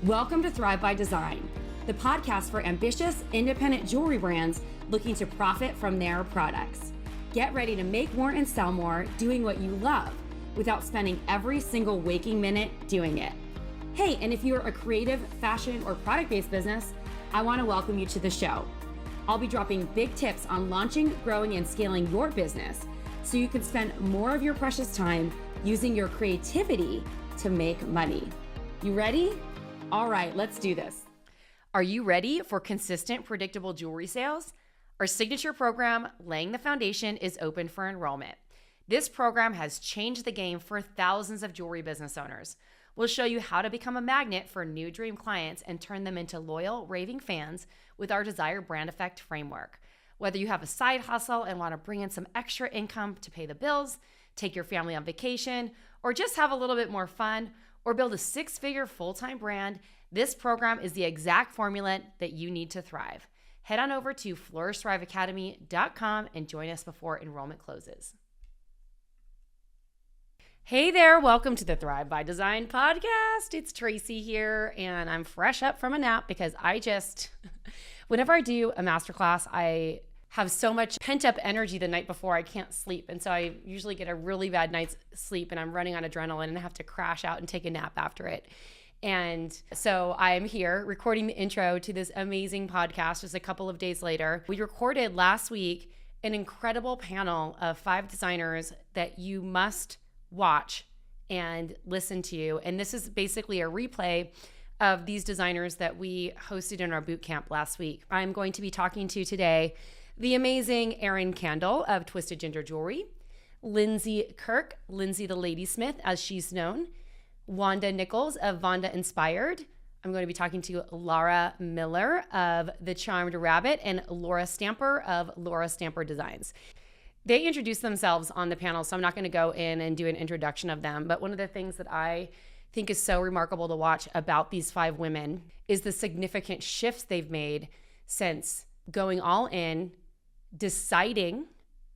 Welcome to Thrive by Design, the podcast for ambitious, independent jewelry brands looking to profit from their products. Get ready to make more and sell more doing what you love without spending every single waking minute doing it. Hey, and if you're a creative, fashion, or product-based business, I want to welcome you to the show. I'll be dropping big tips on launching, growing, and scaling your business so you can spend more of your precious time using your creativity to make money. You ready? All right, let's do this. Are you ready for consistent, predictable jewelry sales? Our signature program, Laying the Foundation, is open for enrollment. This program has changed the game for thousands of jewelry business owners. We'll show you how to become a magnet for new dream clients and turn them into loyal, raving fans with our desired brand effect framework. Whether you have a side hustle and want to bring in some extra income to pay the bills, take your family on vacation, or just have a little bit more fun, or build a six-figure full-time brand, this program is the exact formula that you need to thrive. Head on over to flourishthriveacademy.com and join us before enrollment closes. Hey there, welcome to the Thrive by Design podcast. It's Tracy here, and I'm fresh up from a nap because whenever I do a masterclass, I have so much pent-up energy the night before I can't sleep. And so I usually get a really bad night's sleep and I'm running on adrenaline and I have to crash out and take a nap after it. And so I'm here recording the intro to this amazing podcast just a couple of days later. We recorded last week an incredible panel of 5 designers that you must watch and listen to. And this is basically a replay of these designers that we hosted in our boot camp last week. I'm going to be talking to today the amazing Erin Kandoll of Twisted Ginger Jewelry, Lindsey Kirk, Lindsey the Ladysmith as she's known, Wanda Nichols of Vonda Inspired. I'm going to be talking to Laura Miller of The Charmed Rabbit and Laura Stamper of Laura Stamper Designs. They introduced themselves on the panel, so I'm not going to go in and do an introduction of them. But one of the things that I think is so remarkable to watch about these 5 women is the significant shifts they've made since going all in,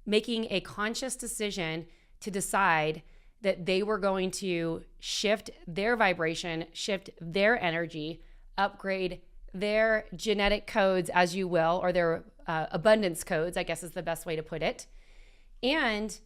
making a conscious decision to decide that they were going to shift their vibration, shift their energy, upgrade their genetic codes, as you will, or their abundance codes, I guess is the best way to put it, and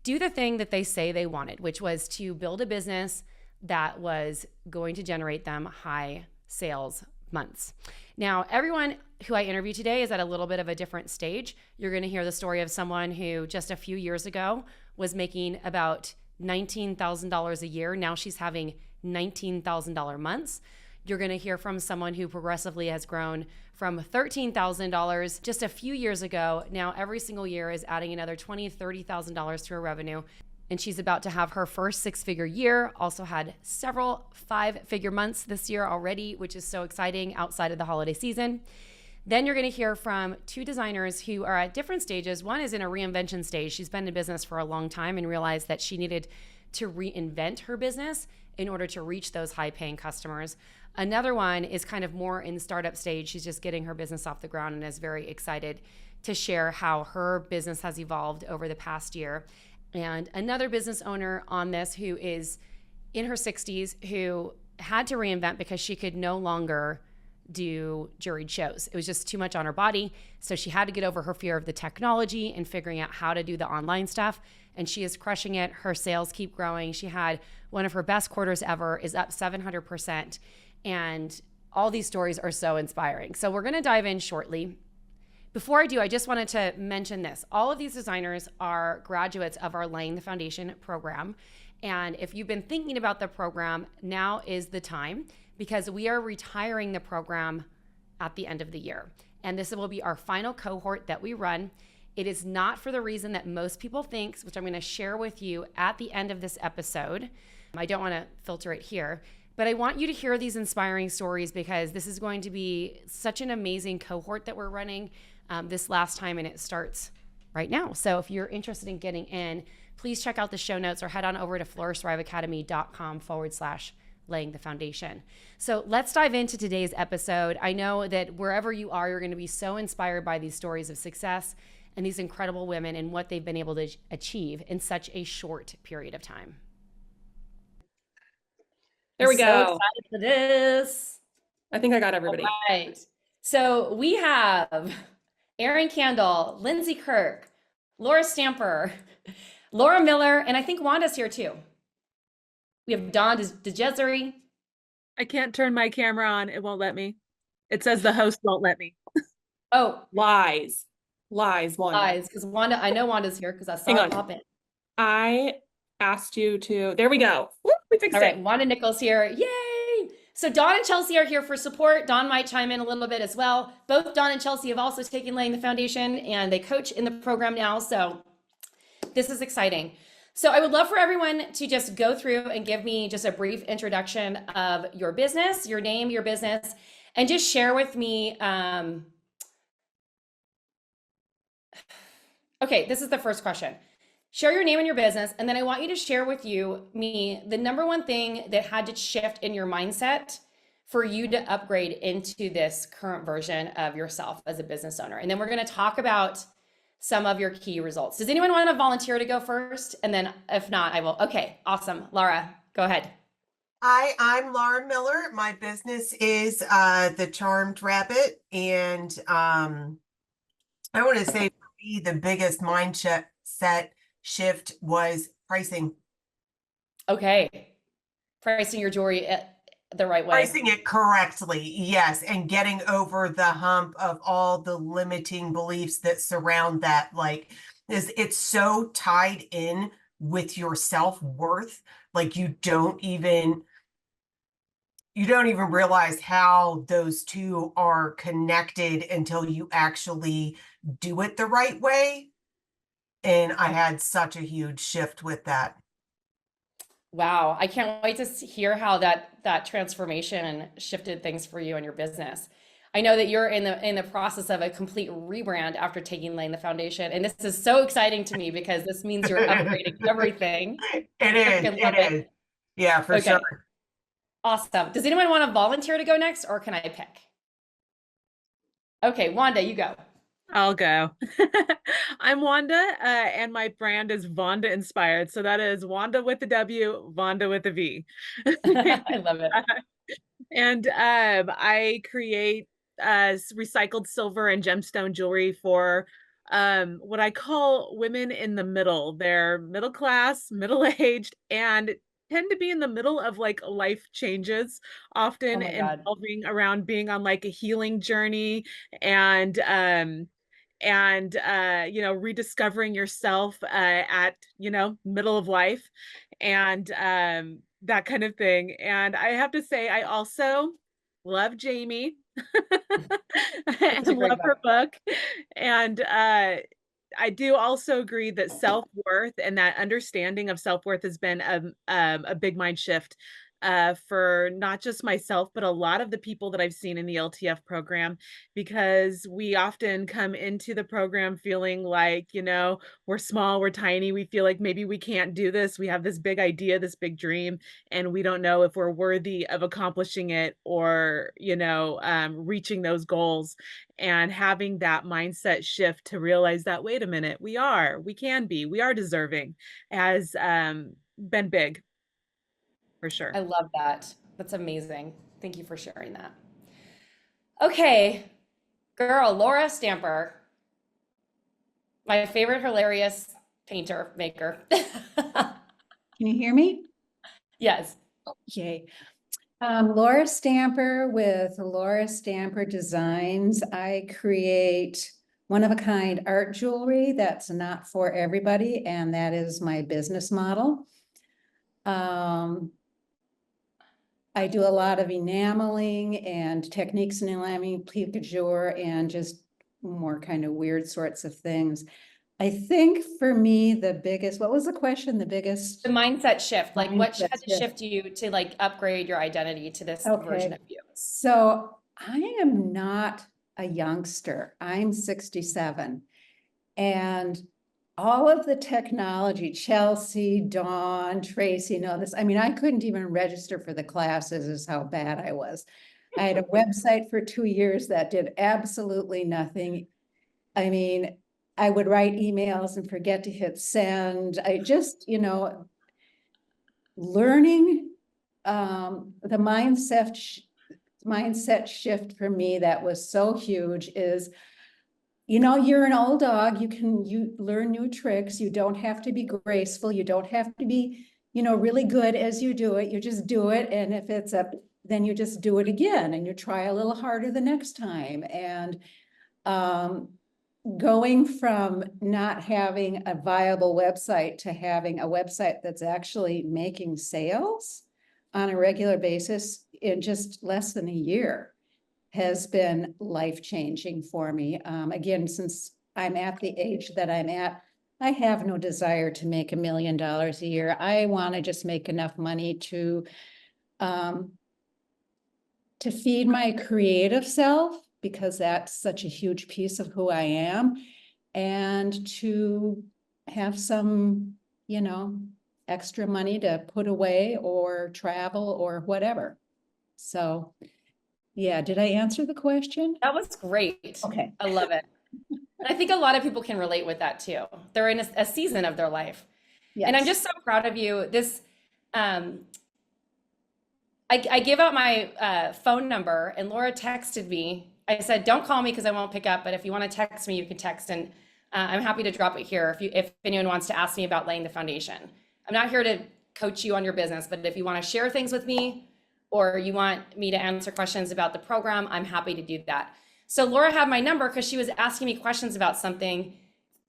do the thing that they say they wanted, which was to build a business that was going to generate them high sales months. Now, everyone who I interview today is at a little bit of a different stage. You're going to hear the story of someone who just a few years ago was making about $19,000 a year. Now she's having $19,000 months. You're going to hear from someone who progressively has grown from $13,000 just a few years ago. Now every single year is adding another $20,000, $30,000 to her revenue. And she's about to have her first 6-figure year, also had several 5-figure months this year already, which is so exciting outside of the holiday season. Then you're going to hear from 2 designers who are at different stages. One is in a reinvention stage. She's been in business for a long time and realized that she needed to reinvent her business in order to reach those high-paying customers. Another one is kind of more in the startup stage. She's just getting her business off the ground and is very excited to share how her business has evolved over the past year. And another business owner on this who is in her 60s who had to reinvent because she could no longer do juried shows. It was just too much on her body. So she had to get over her fear of the technology and figuring out how to do the online stuff. And she is crushing it. Her sales keep growing. She had one of her best quarters ever, is up 700%. And all these stories are so inspiring. So we're going to dive in shortly. Before I do, I just wanted to mention this. All of these designers are graduates of our Laying the Foundation program. And if you've been thinking about the program, now is the time because we are retiring the program at the end of the year. And this will be our final cohort that we run. It is not for the reason that most people think, which I'm going to share with you at the end of this episode. I don't want to filter it here, but I want you to hear these inspiring stories because this is going to be such an amazing cohort that we're running this last time, and it starts right now. So if you're interested in getting in, please check out the show notes or head on over to flourishthriveacademy.com/laying the foundation. So let's dive into today's episode. I know that wherever you are, you're going to be so inspired by these stories of success and these incredible women and what they've been able to achieve in such a short period of time. There we go. So excited for this. I think I got everybody. Right. So we have Erin Kandoll, Lindsey Kirk, Laura Stamper, Laura Miller, and I think Wanda's here too. We have Dawn DeJezery. I can't turn my camera on. It won't let me. It says the host won't let me. Oh, Lies. Lies, Wanda. lies, because Wanda, I know Wanda's here because I Hang saw it on. pop in. I asked you to, there we go. Woo, we fixed All right, it. Wanda Nichols here. Yay! So Dawn and Chelsea are here for support. Dawn might chime in a little bit as well. Both Dawn and Chelsea have also taken Laying the Foundation and they coach in the program now. So this is exciting. So I would love for everyone to just go through and give me just a brief introduction of your business, your name, your business, and just share with me. Okay, this is the first question. Share your name and your business, and then I want you to share with me the number one thing that had to shift in your mindset for you to upgrade into this current version of yourself as a business owner. And then we're going to talk about some of your key results. Does anyone want to volunteer to go first? And then if not, I will. Okay, awesome. Laura, go ahead. Hi, I'm Laura Miller. My business is the Charmed Rabbit, and I want to say for me the biggest mindset shift was pricing. Okay, pricing your jewelry the right way. Pricing it correctly, yes, and getting over the hump of all the limiting beliefs that surround that. Like, it's so tied in with your self-worth, like you don't even realize how those two are connected until you actually do it the right way. And I had such a huge shift with that. Wow, I can't wait to hear how that transformation shifted things for you and your business. I know that you're in the process of a complete rebrand after taking Laying the Foundation, and this is so exciting to me because this means you're upgrading everything. It is, it is. Yeah, for Okay. sure. Awesome. Does anyone want to volunteer to go next, or can I pick? Okay, Wanda, you go. I'll go. I'm Wanda, and my brand is Vonda Inspired. So that is Wanda with a W, Vonda with a V. I love it. And I create recycled silver and gemstone jewelry for what I call women in the middle. They're middle class, middle-aged, and tend to be in the middle of like life changes, Oh often my God. involving around being on like a healing journey and you know, rediscovering yourself at, you know, middle of life and that kind of thing. And I have to say, I also love Jamie and Such a great love her book. book. And I do also agree that self-worth and that understanding of self-worth has been a big mind shift for not just myself, but a lot of the people that I've seen in the LTF program, because we often come into the program feeling like, you know, we're small, we're tiny, we feel like maybe we can't do this. We have this big idea, this big dream, and we don't know if we're worthy of accomplishing it or, you know, reaching those goals. And having that mindset shift to realize that, wait a minute, we can be, we are deserving, has been big for sure. I love that. That's amazing. Thank you for sharing that. Okay, girl, Laura Stamper, my favorite hilarious painter maker. Can you hear me? Yes. Yay. Laura Stamper with Laura Stamper Designs. I create one-of-a-kind art jewelry that's not for everybody, and that is my business model. I do a lot of enameling and techniques in enameling, plique-couture, and just more kind of weird sorts of things. I think for me, the biggest, what was the question? The biggest? The mindset shift, like what Mindset had to shift. shift you to like upgrade your identity to this version of you? So I am not a youngster. I'm 67. And all of the technology, Chelsea, Dawn, Tracy, know this. I mean, I couldn't even register for the classes, is how bad I was. I had a website for 2 years that did absolutely nothing. I mean, I would write emails and forget to hit send. I just, you know, learning the mindset shift for me that was so huge is, you know, you're an old dog, you learn new tricks, you don't have to be graceful, you don't have to be, you know, really good as you do it, you just do it, and if it's up, then you just do it again, and you try a little harder the next time, and going from not having a viable website to having a website that's actually making sales on a regular basis in just less than a year has been life-changing for me. Again, since I'm at the age that I'm at, I have no desire to make $1 million a year. I want to just make enough money to feed my creative self, because that's such a huge piece of who I am, and to have some, you know, extra money to put away or travel or whatever. So, yeah, did I answer the question? That was great. Okay. I love it. And I think a lot of people can relate with that too. They're in a season of their life. And I'm Yes. just so proud of you. This, I gave out my phone number, and Laura texted me. I said, don't call me because I won't pick up, but if you want to text me, you can text, and I'm happy to drop it here if anyone wants to ask me about laying the foundation. I'm not here to coach you on your business, but if you want to share things with me, or you want me to answer questions about the program, I'm happy to do that. So Laura had my number because she was asking me questions about something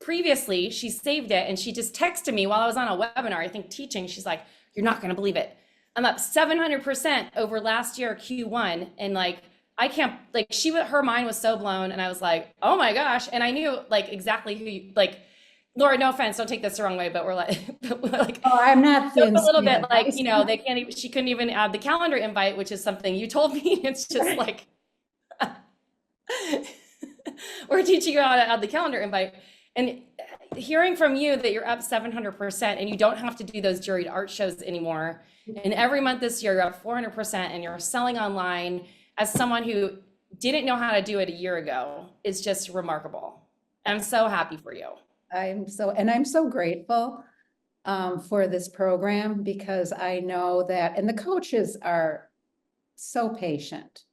previously. She saved it, and she just texted me while I was on a webinar, I think teaching. She's like, you're not going to believe it. I'm up 700% over last year Q1. And like, I can't, like, her mind was so blown, and I was like, oh my gosh. And I knew like exactly who you, like, Laura, no offense, don't take this the wrong way, but we're like, Oh, I'm not a little bit thin-skinned. like, you know, they can't even, she couldn't even add the calendar invite, which is something you told me. It's just like, we're teaching you how to add the calendar invite. And hearing from you that you're up 700% and you don't have to do those juried art shows anymore. And every month this year, you're up 400% and you're selling online as someone who didn't know how to do it a year ago is just remarkable. I'm so happy for you. I'm so grateful for this program, because I know that, and the coaches are so patient,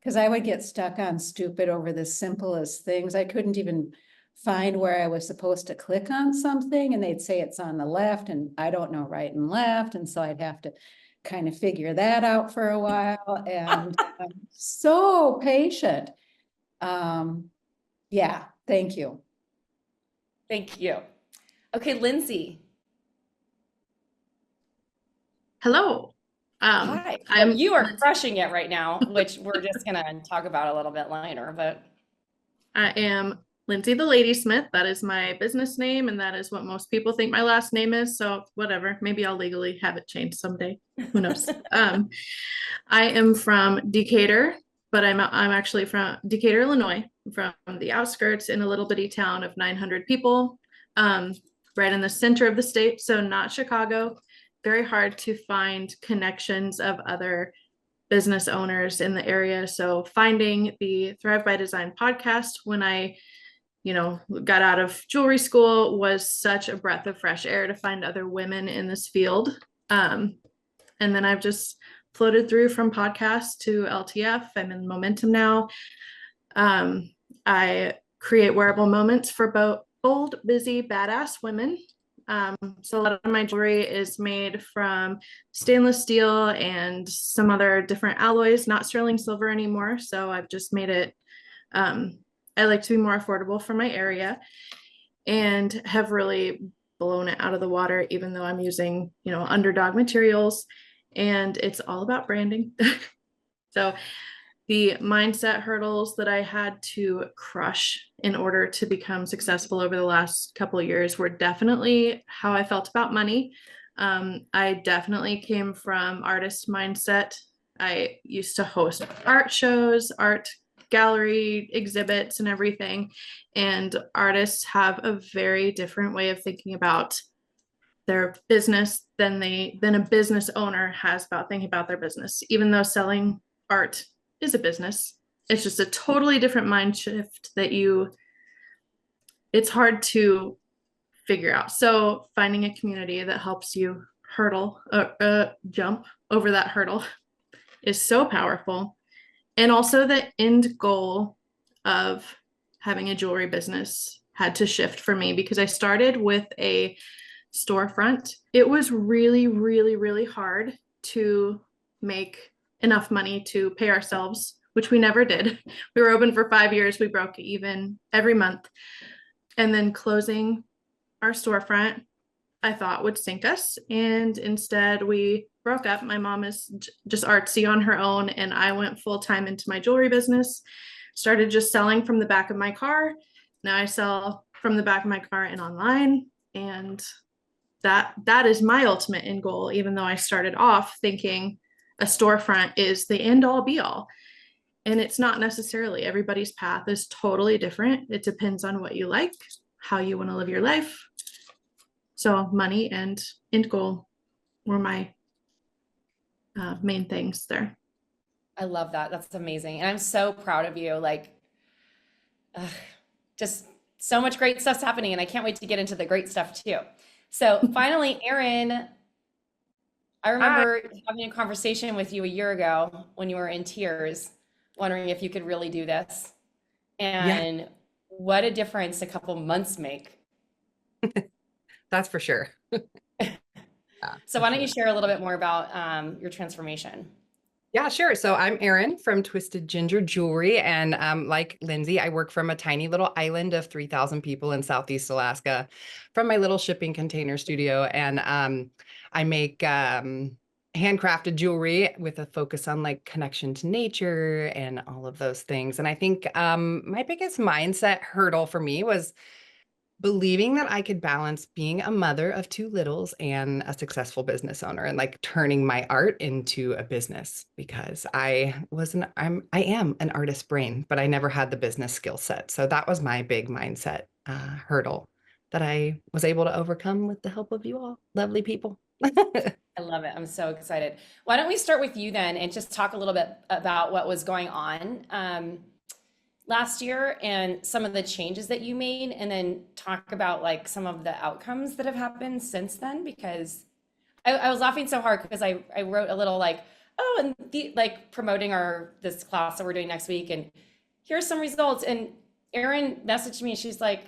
because I would get stuck on stupid over the simplest things. I couldn't even find where I was supposed to click on something, and they'd say it's on the left, and I don't know right and left, and so I'd have to kind of figure that out for a while, and I'm so patient. Yeah, thank you. Thank you. Okay, Lindsey. Hello. Hi. You are crushing it right now, which we're just going to talk about a little bit later, but I am Lindsey the Ladysmith. That is my business name, and that is what most people think my last name is. So whatever, maybe I'll legally have it changed someday. Who knows? I am from Decatur, but I'm actually from Decatur, Illinois, from the outskirts in a little bitty town of 900 people, right in the center of the state. So not Chicago. Very hard to find connections of other business owners in the area. So finding the Thrive by Design podcast when I, got out of jewelry school was such a breath of fresh air to find other women in this field. And then I've just floated through from podcast to LTF. I'm in Momentum now. I create wearable moments for bold, busy, badass women. So a lot of my jewelry is made from stainless steel and some other different alloys, not sterling silver anymore. So I've just made it, I like to be more affordable for my area, and have really blown it out of the water, even though I'm using, underdog materials, and it's all about branding. So the mindset hurdles that I had to crush in order to become successful over the last couple of years were definitely how I felt about money. I definitely came from artist mindset. I used to host art shows, art gallery exhibits and everything. And artists have a very different way of thinking about their business than a business owner has about thinking about their business. Even though selling art is a business, it's just a totally different mind shift that it's hard to figure out. So finding a community that helps you jump over that hurdle is so powerful. And also the end goal of having a jewelry business had to shift for me because I started with a storefront. It was really, really, really hard to make enough money to pay ourselves, which we never did. We were open for 5 years. We broke even every month. And then closing our storefront, I thought would sink us. And instead we broke up. My mom is just artsy on her own. And I went full time into my jewelry business, started just selling from the back of my car. Now I sell from the back of my car and online. And that is my ultimate end goal, even though I started off thinking a storefront is the end all be all. And it's not necessarily. Everybody's path is totally different. It depends on what you like, how you want to live your life. So money and end goal were my main things there. I love that. That's amazing. And I'm so proud of you. Like, just so much great stuff's happening. And I can't wait to get into the great stuff too. So finally, Erin, I remember having a conversation with you a year ago when you were in tears, wondering if you could really do this. And what a difference a couple months make. That's for sure. So why don't you share a little bit more about your transformation? Yeah, sure. So I'm Erin from Twisted Ginger Jewelry. And like Lindsey, I work from a tiny little island of 3,000 people in Southeast Alaska from my little shipping container studio. And I make handcrafted jewelry with a focus on like connection to nature and all of those things. And I think my biggest mindset hurdle for me was believing that I could balance being a mother of two littles and a successful business owner and like turning my art into a business because I am an artist brain, but I never had the business skill set. So that was my big mindset hurdle that I was able to overcome with the help of you all, lovely people. I love it. I'm so excited. Why don't we start with you then and just talk a little bit about what was going on last year and some of the changes that you made, and then talk about like some of the outcomes that have happened since then, because I was laughing so hard because I wrote a little like, oh, and like promoting this class that we're doing next week, and here's some results. And Erin messaged me, she's like,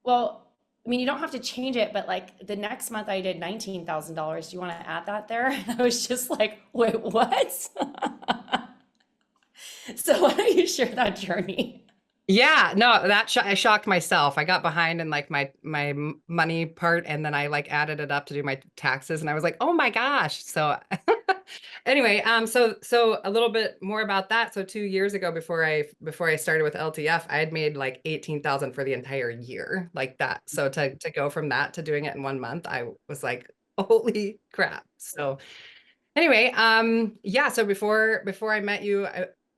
well, I mean, you don't have to change it, but like the next month I did $19,000. Do you want to add that there? And I was just like, wait, what? So why don't you share that journey? Yeah, no, I shocked myself. I got behind in like my money part, and then I like added it up to do my taxes, and I was like, oh my gosh. So anyway, so a little bit more about that. So 2 years ago, before I started with LTF, I had made like 18,000 for the entire year, like that. So to go from that to doing it in 1 month, I was like, holy crap. So anyway, yeah, so before I met you,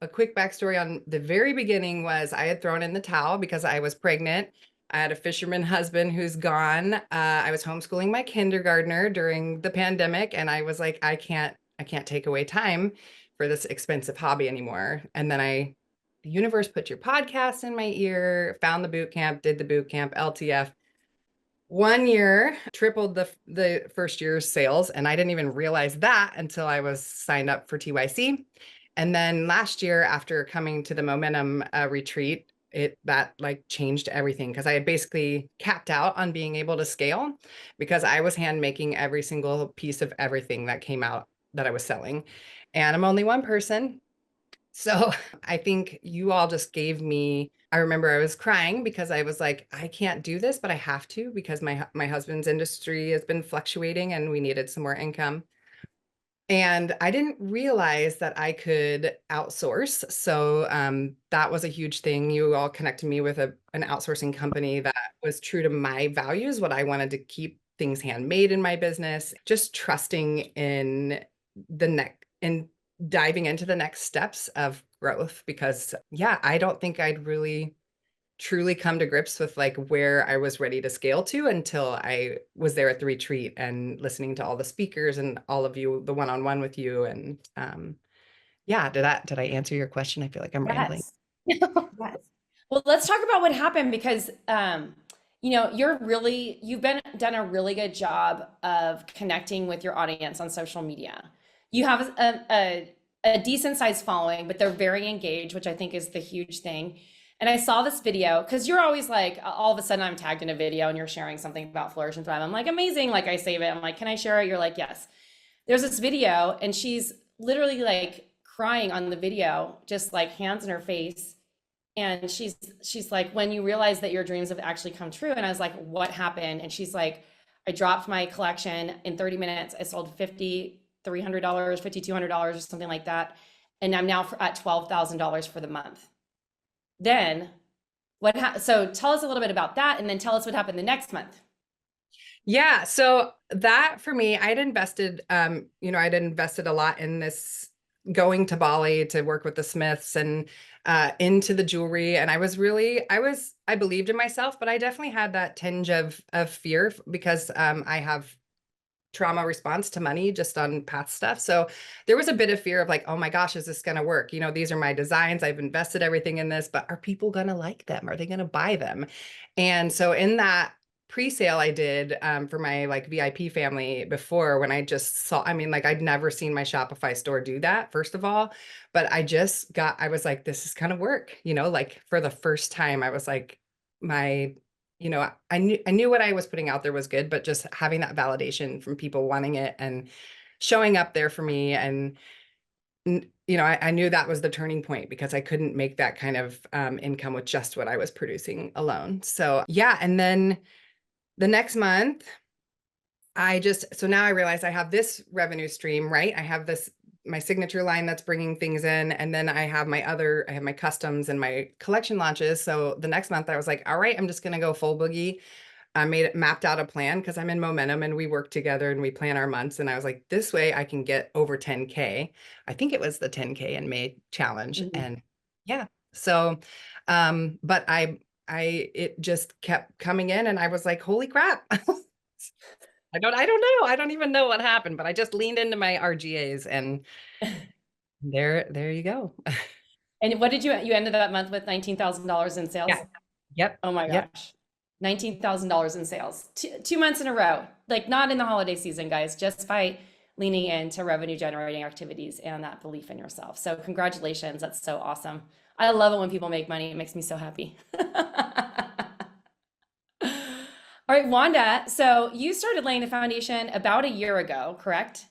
a quick backstory on the very beginning was I had thrown in the towel because I was pregnant. I had a fisherman husband who's gone. I was homeschooling my kindergartner during the pandemic, and I was like, I can't take away time for this expensive hobby anymore. And then the universe put your podcast in my ear, found the boot camp, did the boot camp, LTF. 1 year tripled the first year's sales, and I didn't even realize that until I was signed up for TYC. And then last year, after coming to the Momentum retreat, that like changed everything, because I had basically capped out on being able to scale because I was hand making every single piece of everything that came out that I was selling. And I'm only one person. So I think you all just gave me, I remember I was crying because I was like, I can't do this, but I have to because my husband's industry has been fluctuating and we needed some more income. And I didn't realize that I could outsource. So that was a huge thing. You all connected me with an outsourcing company that was true to my values, what I wanted to keep things handmade in my business, just trusting in in diving into the next steps of growth. Because yeah, I don't think I'd really truly come to grips with like where I was ready to scale to until I was there at the retreat and listening to all the speakers and all of you, the one-on-one with you. And yeah, did I answer your question? I feel like I'm rambling. Yes. Well, let's talk about what happened, because you know, you've done a really good job of connecting with your audience on social media. You have a decent sized following, but they're very engaged, which I think is the huge thing. And I saw this video because you're always like, all of a sudden I'm tagged in a video and you're sharing something about Flourish and Thrive. I'm like, amazing. Like I save it. I'm like, can I share it? You're like, yes. There's this video and she's literally like crying on the video, just like hands in her face. And she's like, when you realize that your dreams have actually come true. And I was like, what happened? And she's like, I dropped my collection in 30 minutes. I sold $5,300, $5,200 or something like that. And I'm now at $12,000 for the month. Then so tell us a little bit about that and then tell us what happened the next month. Yeah. So that for me, I'd invested a lot in this, going to Bali to work with the Smiths and into the jewelry. And I believed in myself, but I definitely had that tinge of fear because I have trauma response to money just on past stuff. So there was a bit of fear of like, oh my gosh, is this going to work? You know, these are my designs. I've invested everything in this, but are people going to like them? Are they going to buy them? And so in that pre-sale I did for my like VIP family before, when I just saw, I mean, like I'd never seen my Shopify store do that, first of all, but I was like, this is kind of work, you know, like for the first time, I was like, I knew what I was putting out there was good, but just having that validation from people wanting it and showing up there for me. And, I knew that was the turning point because I couldn't make that kind of income with just what I was producing alone. So yeah. And then the next month, so now I realize I have this revenue stream, right? I have my signature line that's bringing things in. And then I have my customs and my collection launches. So the next month I was like, all right, I'm just going to go full boogie. I mapped out a plan because I'm in Momentum and we work together and we plan our months. And I was like, this way I can get over 10K. I think it was the 10K in May challenge. Mm-hmm. And yeah, so, but it just kept coming in and I was like, holy crap. I don't know. I don't even know what happened, but I just leaned into my RGAs and there you go. And what did you ended that month with $19,000 in sales? Yeah. Yep. Oh my gosh. $19,000 in sales, 2 months in a row, like not in the holiday season, guys, just by leaning into revenue generating activities and that belief in yourself. So congratulations. That's so awesome. I love it when people make money. It makes me so happy. All right, Wanda. So you started laying the foundation about a year ago, correct?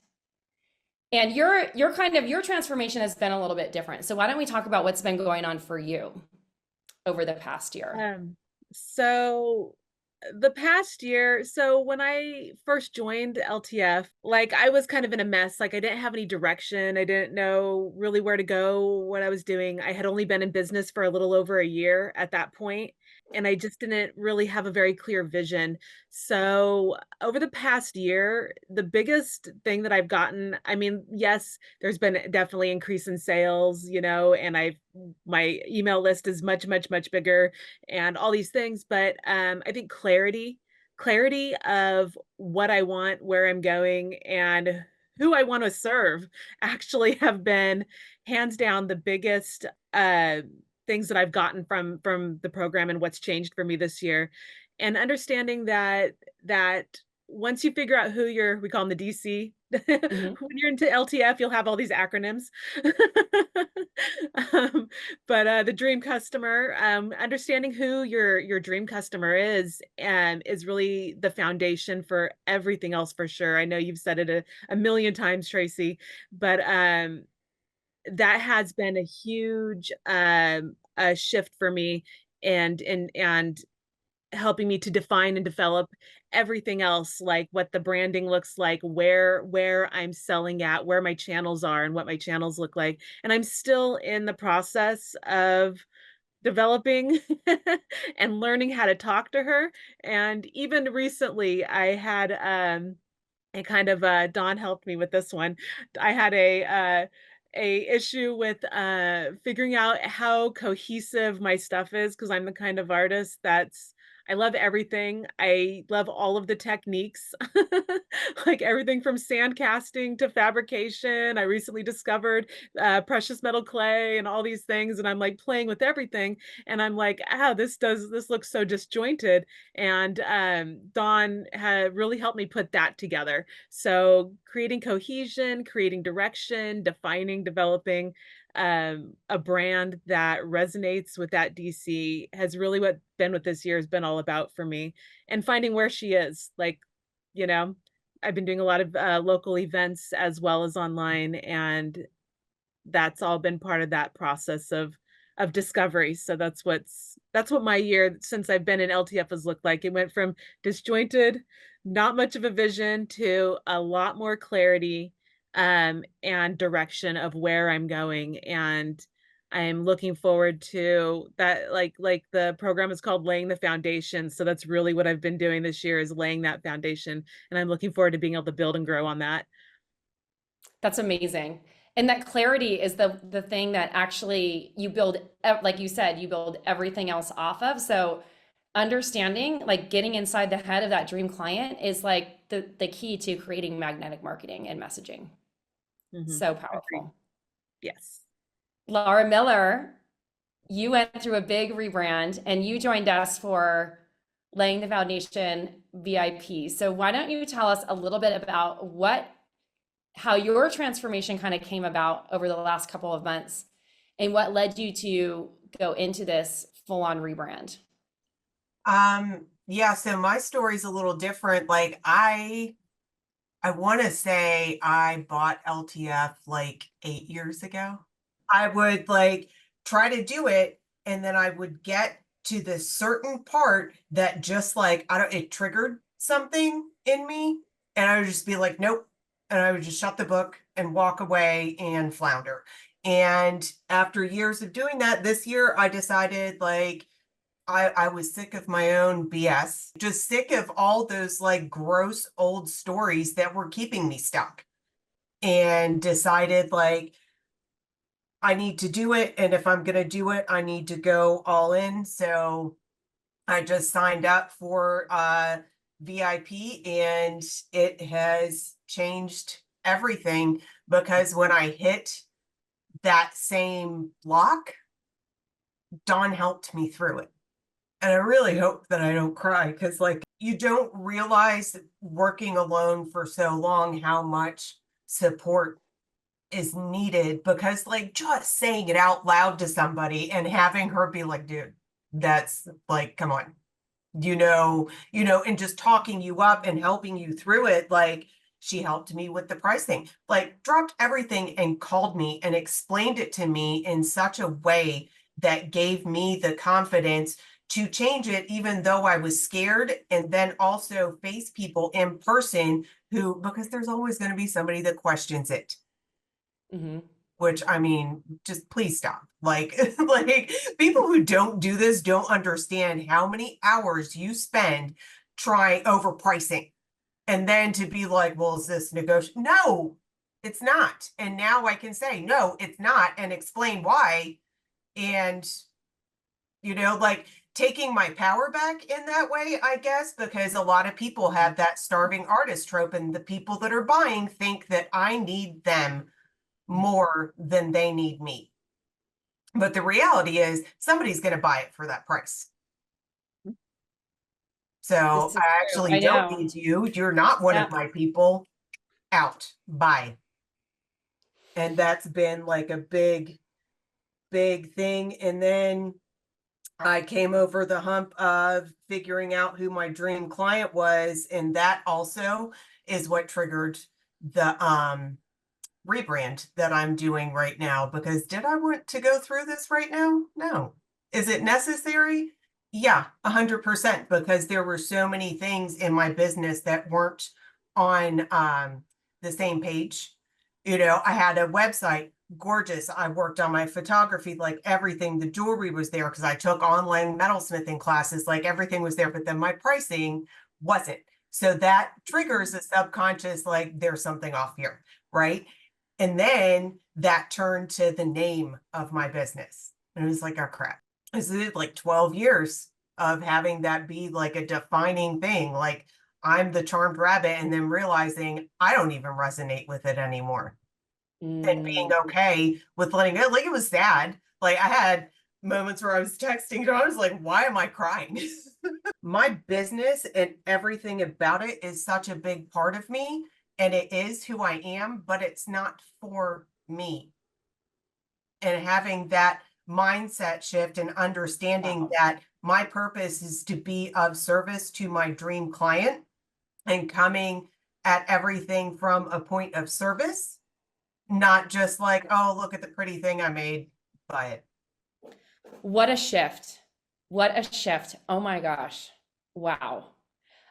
And your transformation has been a little bit different. So why don't we talk about what's been going on for you over the past year? So the past year, so when I first joined LTF, like I was kind of in a mess. Like I didn't have any direction. I didn't know really where to go, what I was doing. I had only been in business for a little over a year at that point, and I just didn't really have a very clear vision. So over the past year, the biggest thing that I've gotten, I mean, yes, there's been definitely increase in sales, and my email list is much, much, much bigger and all these things. But I think clarity of what I want, where I'm going, and who I want to serve actually have been hands down the biggest things that I've gotten from the program and what's changed for me this year. And understanding that once you figure out we call them the DC, Mm-hmm. when you're into LTF, you'll have all these acronyms. But the dream customer, understanding who your dream customer is really the foundation for everything else, for sure. I know you've said it a million times, Tracy, but that has been a huge shift for me, and helping me to define and develop everything else, like what the branding looks like, where I'm selling at, where my channels are, and what my channels look like. And I'm still in the process of developing and learning how to talk to her. And even recently, I had a kind of Dawn helped me with this one. I had a issue with figuring out how cohesive my stuff is, because I'm the kind of artist I love everything. I love all of the techniques, like everything from sand casting to fabrication. I recently discovered precious metal clay and all these things, and I'm like playing with everything. And I'm like, this looks so disjointed. And Dawn had really helped me put that together. So creating cohesion, creating direction, defining, developing a brand that resonates with that DC has really what this year has been all about for me, and finding where she is. Like, you know, I've been doing a lot of local events as well as online, and that's all been part of that process of discovery. So that's what my year since I've been in LTF has looked like. It went from disjointed, not much of a vision, to a lot more clarity and direction of where I'm going. And I'm looking forward to that. Like the program is called Laying the Foundation. So that's really what I've been doing this year, is laying that foundation. And I'm looking forward to being able to build and grow on that. That's amazing. And that clarity is the thing that actually you build, like you said, you build everything else off of. So understanding, like getting inside the head of that dream client is like the key to creating magnetic marketing and messaging. So powerful. Yes. Laura Miller, you went through a big rebrand and you joined us for Laying the Foundation VIP. So why don't you tell us a little bit about how your transformation kind of came about over the last couple of months and what led you to go into this full-on rebrand? Yeah, so my story's a little different. Like I want to say I bought LTF like 8 years ago. I would like try to do it, and then I would get to this certain part that just like, it triggered something in me, and I would just be like, nope. And I would just shut the book and walk away and flounder. And after years of doing that, this year I decided like, I was sick of my own BS, just sick of all those like gross old stories that were keeping me stuck, and decided like, I need to do it. And if I'm going to do it, I need to go all in. So I just signed up for VIP, and it has changed everything, because when I hit that same block, Dawn helped me through it. And I really hope that I don't cry, because like you don't realize working alone for so long how much support is needed, because like just saying it out loud to somebody and having her be like, dude, that's like, come on, and just talking you up and helping you through it. Like she helped me with the pricing, like dropped everything and called me and explained it to me in such a way that gave me the confidence to change it, even though I was scared, and then also face people in person because there's always going to be somebody that questions it. Which, I mean, just please stop. Like, like people who don't do this don't understand how many hours you spend trying overpricing. And then to be like, well, is this negotiable? No, it's not. And now I can say, no, it's not, and explain why. And, like taking my power back in that way, I guess, because a lot of people have that starving artist trope, and the people that are buying think that I need them more than they need me. But the reality is somebody's going to buy it for that price. So I actually don't need you. You're not one of my people. Out. Bye. And that's been like a big, big thing. And then I came over the hump of figuring out who my dream client was. And that also is what triggered the rebrand that I'm doing right now. Because did I want to go through this right now? No. Is it necessary? Yeah, 100%, because there were so many things in my business that weren't on the same page. I had a website, gorgeous. I worked on my photography, like everything. The jewelry was there because I took online metalsmithing classes, like everything was there, but then my pricing wasn't. So that triggers a subconscious, like there's something off here, right? And then that turned to the name of my business. And it was like, oh crap. This is like 12 years of having that be like a defining thing. Like I'm the charmed rabbit, and then realizing I don't even resonate with it anymore. And being okay with letting go. Like it was sad. Like I had moments where I was texting and I was like, why am I crying? My business and everything about it is such a big part of me, and it is who I am, but it's not for me. And having that mindset shift and understanding that my purpose is to be of service to my dream client and coming at everything from a point of service, not just like, oh, look at the pretty thing I made, buy it. What a shift. What a shift. Oh my gosh. Wow.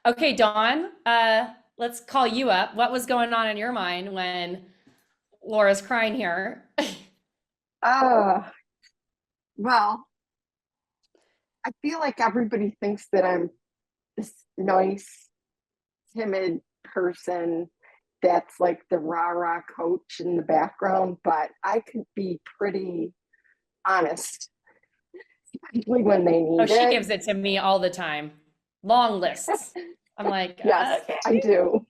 Okay, Dawn, let's call you up. What was going on in your mind when Laura's crying here? Well, I feel like everybody thinks that I'm this nice, timid person that's like the rah-rah coach in the background, but I could be pretty honest, especially when they need Oh, it. she gives it to me all the time. Long lists. I'm like, yes, okay. I do.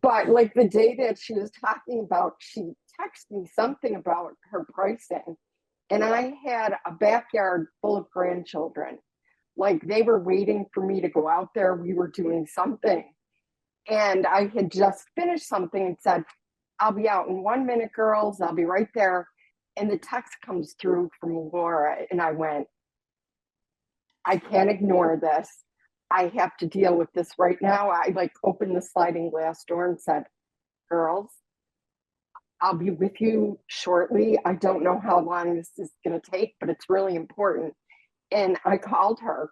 But like the day that she was talking about, she texted me something about her pricing, and I had a backyard full of grandchildren. Like they were waiting for me to go out there. We were doing something, and I had just finished something and said, I'll be out in 1 minute, girls. I'll be right there. And the text comes through from Laura, and I went, I can't ignore this. I have to deal with this right now. I like opened the sliding glass door and said, girls, I'll be with you shortly. I don't know how long this is going to take, but it's really important. And I called her,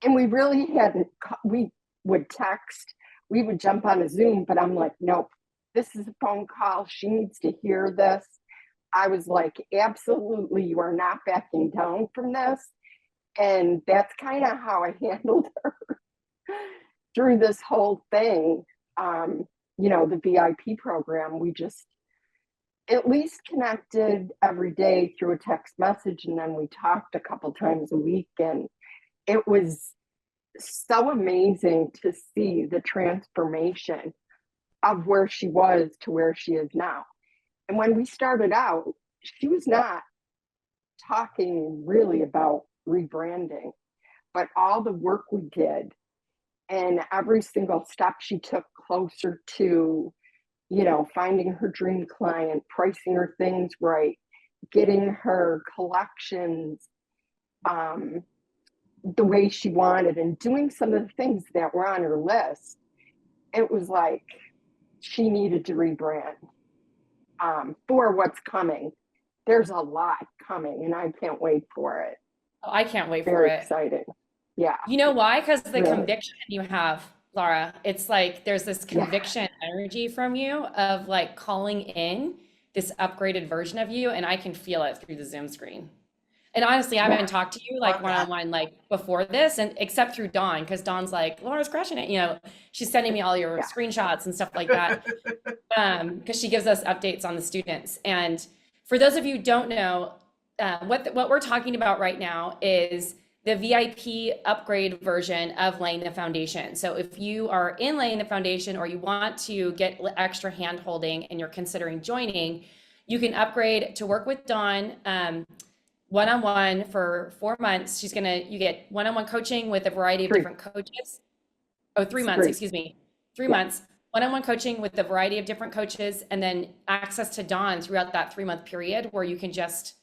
and we really hadn't, we would text, we would jump on a Zoom, but I'm like, nope, this is a phone call. She needs to hear this. I was like, absolutely, you are not backing down from this. And that's kind of how I handled her through this whole thing. You know, the VIP program, we just at least connected every day through a text message, and then we talked a couple times a week, and it was so amazing to see the transformation of where she was to where she is now. And when we started out, she was not talking really about rebranding, but all the work we did and every single step she took closer to, you know, finding her dream client, pricing her things right, getting her collections the way she wanted, and doing some of the things that were on her list. It was like she needed to rebrand for what's coming. There's a lot coming, and I can't wait for it. Oh, I can't wait for Very it. exciting. Yeah. You know why? Because the Really. conviction you have, Laura, it's like there's this conviction energy from you of like calling in this upgraded version of you, and I can feel it through the Zoom screen. And honestly, I haven't talked to you like one-on-one like before this, and except through Dawn, because Dawn's like, Laura's crushing it. You know, she's sending me all your screenshots and stuff like that, because she gives us updates on the students. And for those of you who don't know, what we're talking about right now is the VIP upgrade version of laying the foundation. So if you are in laying the foundation, or you want to get extra hand holding and you're considering joining, you can upgrade to work with Dawn one-on-one for 4 months. You get one-on-one coaching with a variety of different coaches. Oh, 3 months, excuse me. 3 months, one-on-one coaching with a variety of different coaches, and then access to Dawn throughout that 3-month period where you can just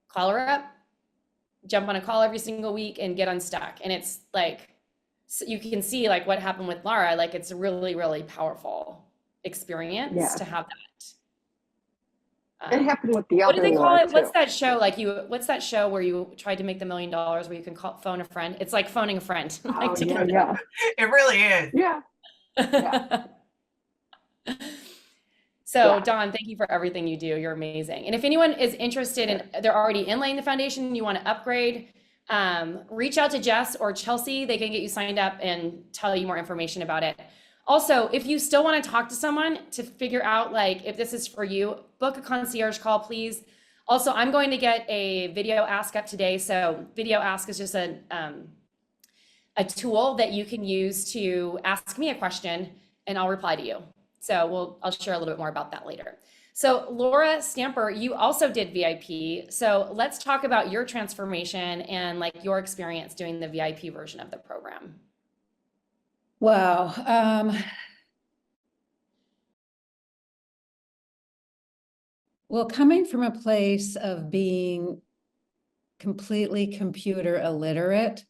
call her up, jump on a call every single week, and get unstuck. And it's like, so you can see like what happened with Laura. Like it's a really, really powerful experience to have that. It happened with the other. What do they call it? Too. What's that show? Like what's that show where you tried to make the $1 million where you can phone a friend? It's like phoning a friend. Like yeah. It really is. Yeah. So Dawn, thank you for everything you do. You're amazing. And if anyone is interested in, they're already in laying the foundation, you want to upgrade, reach out to Jess or Chelsea. They can get you signed up and tell you more information about it. Also, if you still want to talk to someone to figure out like if this is for you, book a concierge call, please. Also, I'm going to get a video ask up today. So video ask is just a tool that you can use to ask me a question and I'll reply to you. So I'll share a little bit more about that later. So Laura Stamper, you also did VIP. So let's talk about your transformation and like your experience doing the VIP version of the program. Wow. Well, coming from a place of being completely computer illiterate,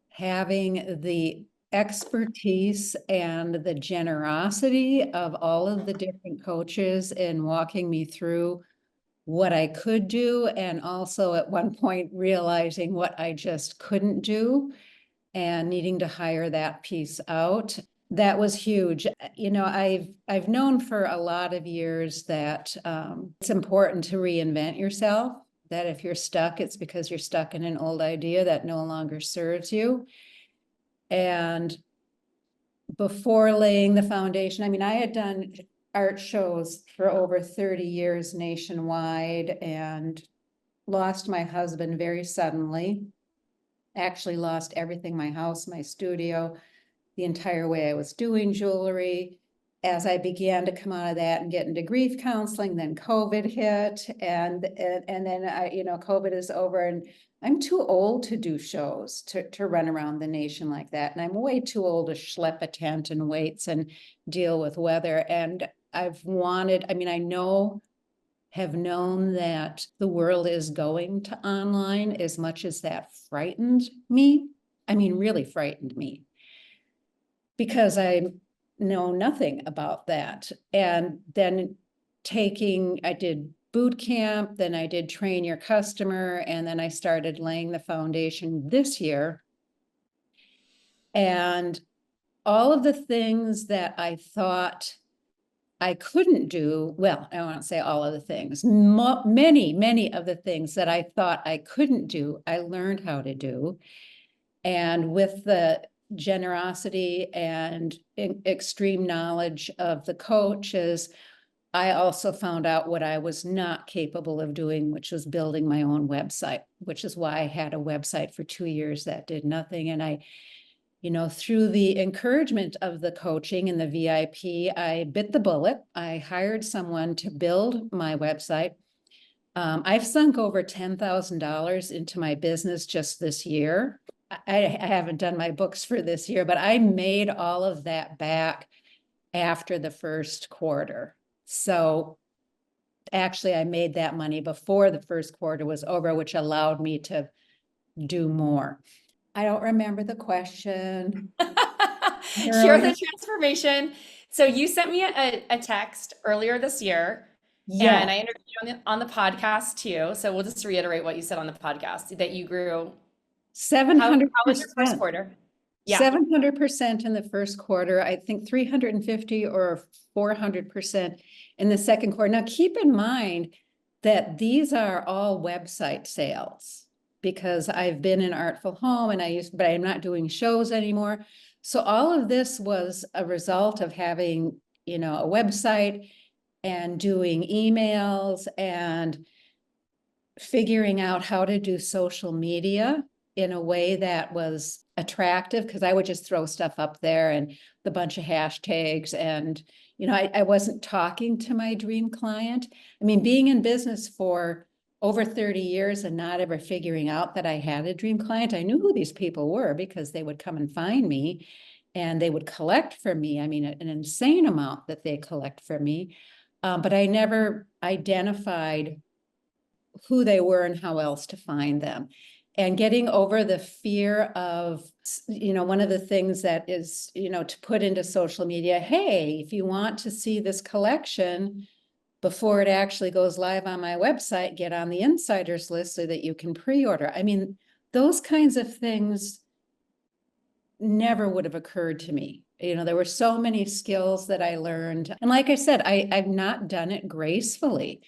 having the expertise and the generosity of all of the different coaches in walking me through what I could do, and also at one point realizing what I just couldn't do and needing to hire that piece out. That was huge. You know, I've known for a lot of years that it's important to reinvent yourself, that if you're stuck, it's because you're stuck in an old idea that no longer serves you. And before laying the foundation, I mean, I had done art shows for over 30 years nationwide and lost my husband very suddenly. Actually lost everything, my house, my studio, the entire way I was doing jewelry. As I began to come out of that and get into grief counseling, then COVID hit, and then COVID is over, and I'm too old to do shows, to run around the nation like that. And I'm way too old to schlep a tent and weights and deal with weather. And have known that the world is going to online, as much as that frightened me. I mean, really frightened me, because I know nothing about that. And then I did boot camp, then I did train your customer, and then I started laying the foundation this year. And all of the things that I thought I couldn't do, well, I won't say all of the things, many of the things that I thought I couldn't do, I learned how to do. And with the generosity and extreme knowledge of the coaches, I also found out what I was not capable of doing, which was building my own website, which is why I had a website for 2 years that did nothing. And I, through the encouragement of the coaching and the VIP, I bit the bullet. I hired someone to build my website. I've sunk over $10,000 into my business just this year. I haven't done my books for this year, but I made all of that back after the first quarter. So actually, I made that money before the first quarter was over, which allowed me to do more. I don't remember the question. Share the transformation. So you sent me a text earlier this year. Yeah. And I interviewed you on the podcast too. So we'll just reiterate what you said on the podcast, that you grew 700%. How was your first quarter? Yeah. 700% in the first quarter. I think 350 or 400% in the second quarter. Now, keep in mind that these are all website sales, because I've been in Artful Home but I'm not doing shows anymore. So all of this was a result of having, a website and doing emails and figuring out how to do social media in a way that was attractive, because I would just throw stuff up there and the bunch of hashtags, and I wasn't talking to my dream client. I mean, being in business for over 30 years and not ever figuring out that I had a dream client, I knew who these people were because they would come and find me and they would collect from me. I mean, an insane amount that they collect from me. But I never identified who they were and how else to find them. And getting over the fear of, one of the things that is, to put into social media, hey, if you want to see this collection before it actually goes live on my website, get on the insiders list so that you can pre-order. I mean, those kinds of things never would have occurred to me. There were so many skills that I learned. And like I said, I've not done it gracefully.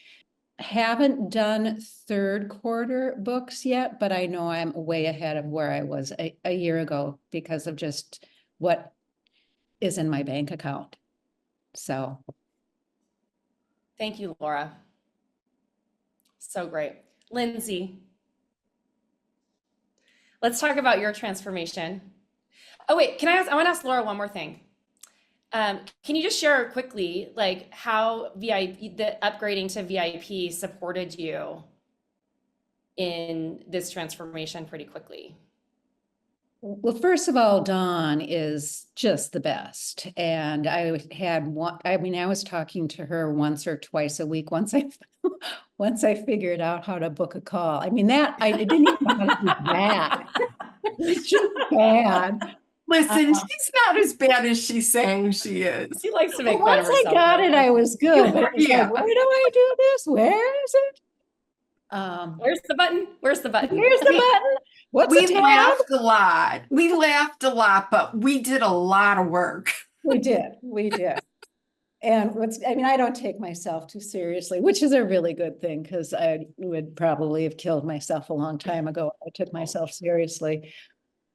Haven't done third quarter books yet, but I know I'm way ahead of where I was a year ago because of just what is in my bank account. So. Thank you, Laura. So great. Lindsay, let's talk about your transformation. Oh, wait, I want to ask Laura one more thing. Can you just share quickly, like how the upgrading to VIP supported you in this transformation pretty quickly? Well, first of all, Dawn is just the best. And I was talking to her once or twice a week once I figured out how to book a call. I mean, that I didn't even know how to do that. It was just bad. Listen, she's not as bad as she's saying she is. She likes to But make fun of once herself. I got it, I was good. But it was Yeah. like, where do I do this? Where is it? Where's the button? Where's the button? Here's the button. What's We a tab? laughed a lot. We laughed a lot, but we did a lot of work. We did. And I don't take myself too seriously, which is a really good thing because I would probably have killed myself a long time ago if I took myself seriously.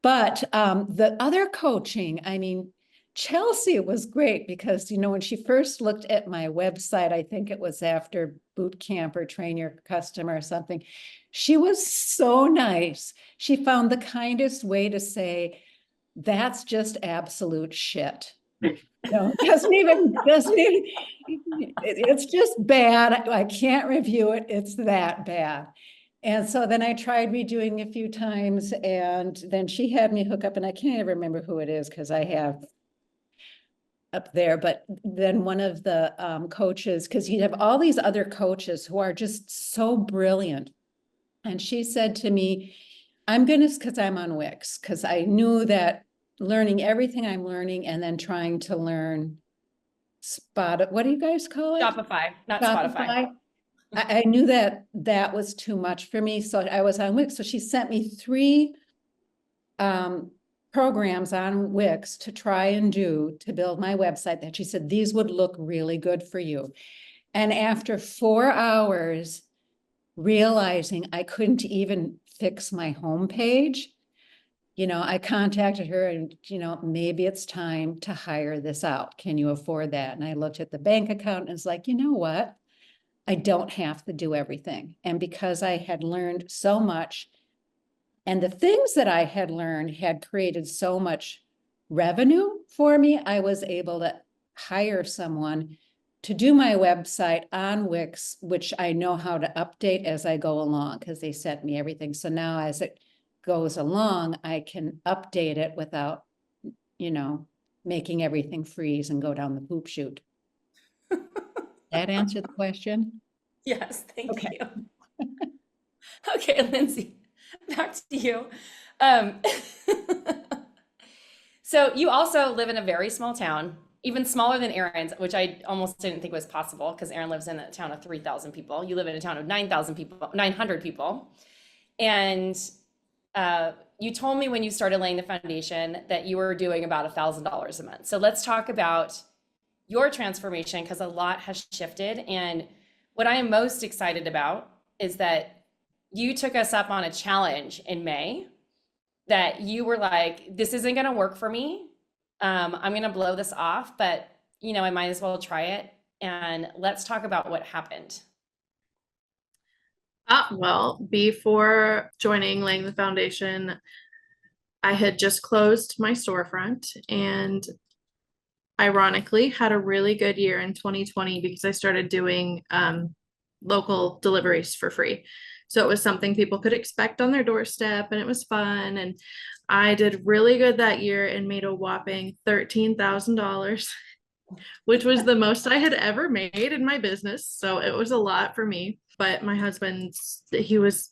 But the other coaching, I mean, Chelsea was great because, when she first looked at my website, I think it was after boot camp or train your customer or something, she was so nice. She found the kindest way to say, that's just absolute shit. Doesn't even, it's just bad. I can't review it. It's that bad. And so then I tried redoing a few times and then she had me hook up and I can't even remember who it is because I have up there, but then one of the coaches, because you have all these other coaches who are just so brilliant. And she said to me, because I'm on Wix, because I knew that learning everything I'm learning and then trying to learn what do you guys call it? Shopify, not Spotify. I knew that was too much for me. So I was on Wix. So she sent me 3 programs on Wix to try and do to build my website that she said, these would look really good for you. And after 4 hours, realizing I couldn't even fix my homepage, I contacted her and, maybe it's time to hire this out. Can you afford that? And I looked at the bank account and it's like, you know what? I don't have to do everything. And because I had learned so much and the things that I had learned had created so much revenue for me, I was able to hire someone to do my website on Wix, which I know how to update as I go along because they sent me everything. So now as it goes along, I can update it without, making everything freeze and go down the poop chute. That answer the question? Yes, thank Okay. you. Okay, Lindsay, back to you. Um, so you also live in a very small town, even smaller than Erin's, which I almost didn't think was possible because Erin lives in a town of 3,000 people. You live in a town of 900 people. And you told me when you started laying the foundation that you were doing about $1,000 a month. So let's talk about your transformation because a lot has shifted. And what I am most excited about is that you took us up on a challenge in May that you were like, this isn't going to work for me. I'm going to blow this off, but I might as well try it. And let's talk about what happened. Well, before joining Laying the Foundation, I had just closed my storefront and ironically had a really good year in 2020 because I started doing local deliveries for free. So it was something people could expect on their doorstep and it was fun. And I did really good that year and made a whopping $13,000, which was the most I had ever made in my business. So it was a lot for me. But my husband, he was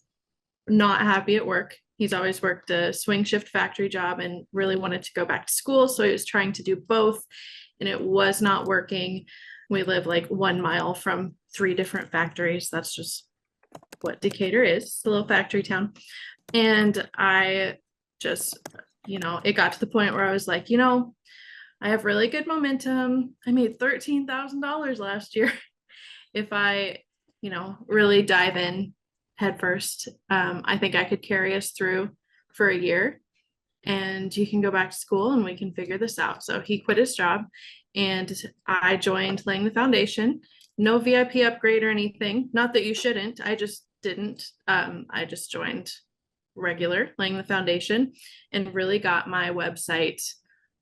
not happy at work. He's always worked a swing shift factory job and really wanted to go back to school. So he was trying to do both and it was not working. We live like 1 mile from 3 different factories. That's just what Decatur is. It's a little factory town. And I just, it got to the point where I was like, I have really good momentum. I made $13,000 last year. If I, really dive in head first, I think I could carry us through for a year. and you can go back to school and we can figure this out. So he quit his job and I joined laying the foundation. No VIP upgrade or anything. Not that you shouldn't. I just didn't. I just joined regular laying the foundation and really got my website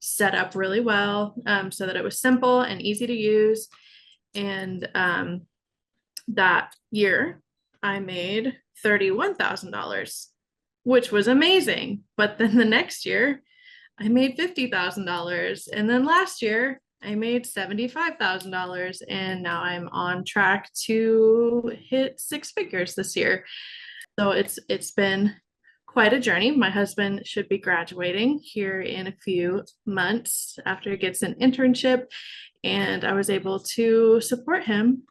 set up really well, so that it was simple and easy to use. And that year I made $31,000, which was amazing. But then the next year I made $50,000. And then last year I made $75,000. And now I'm on track to hit 6 figures this year. So it's been quite a journey. My husband should be graduating here in a few months after he gets an internship. And I was able to support him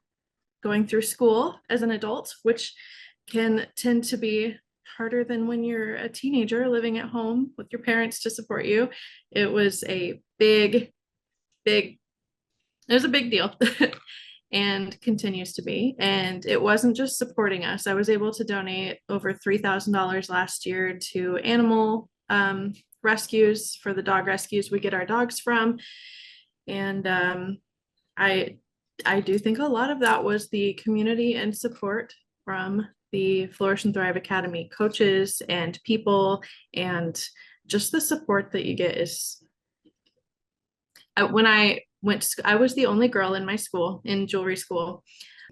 going through school as an adult, which can tend to be harder than when you're a teenager living at home with your parents to support you. It was a big deal and continues to be. And it wasn't just supporting us. I was able to donate over $3,000 last year to animal rescues for the dog rescues we get our dogs from. And I do think a lot of that was the community and support from the Flourish and Thrive Academy coaches and people, and just the support that you get is. When I went, I was the only girl in my school, in jewelry school,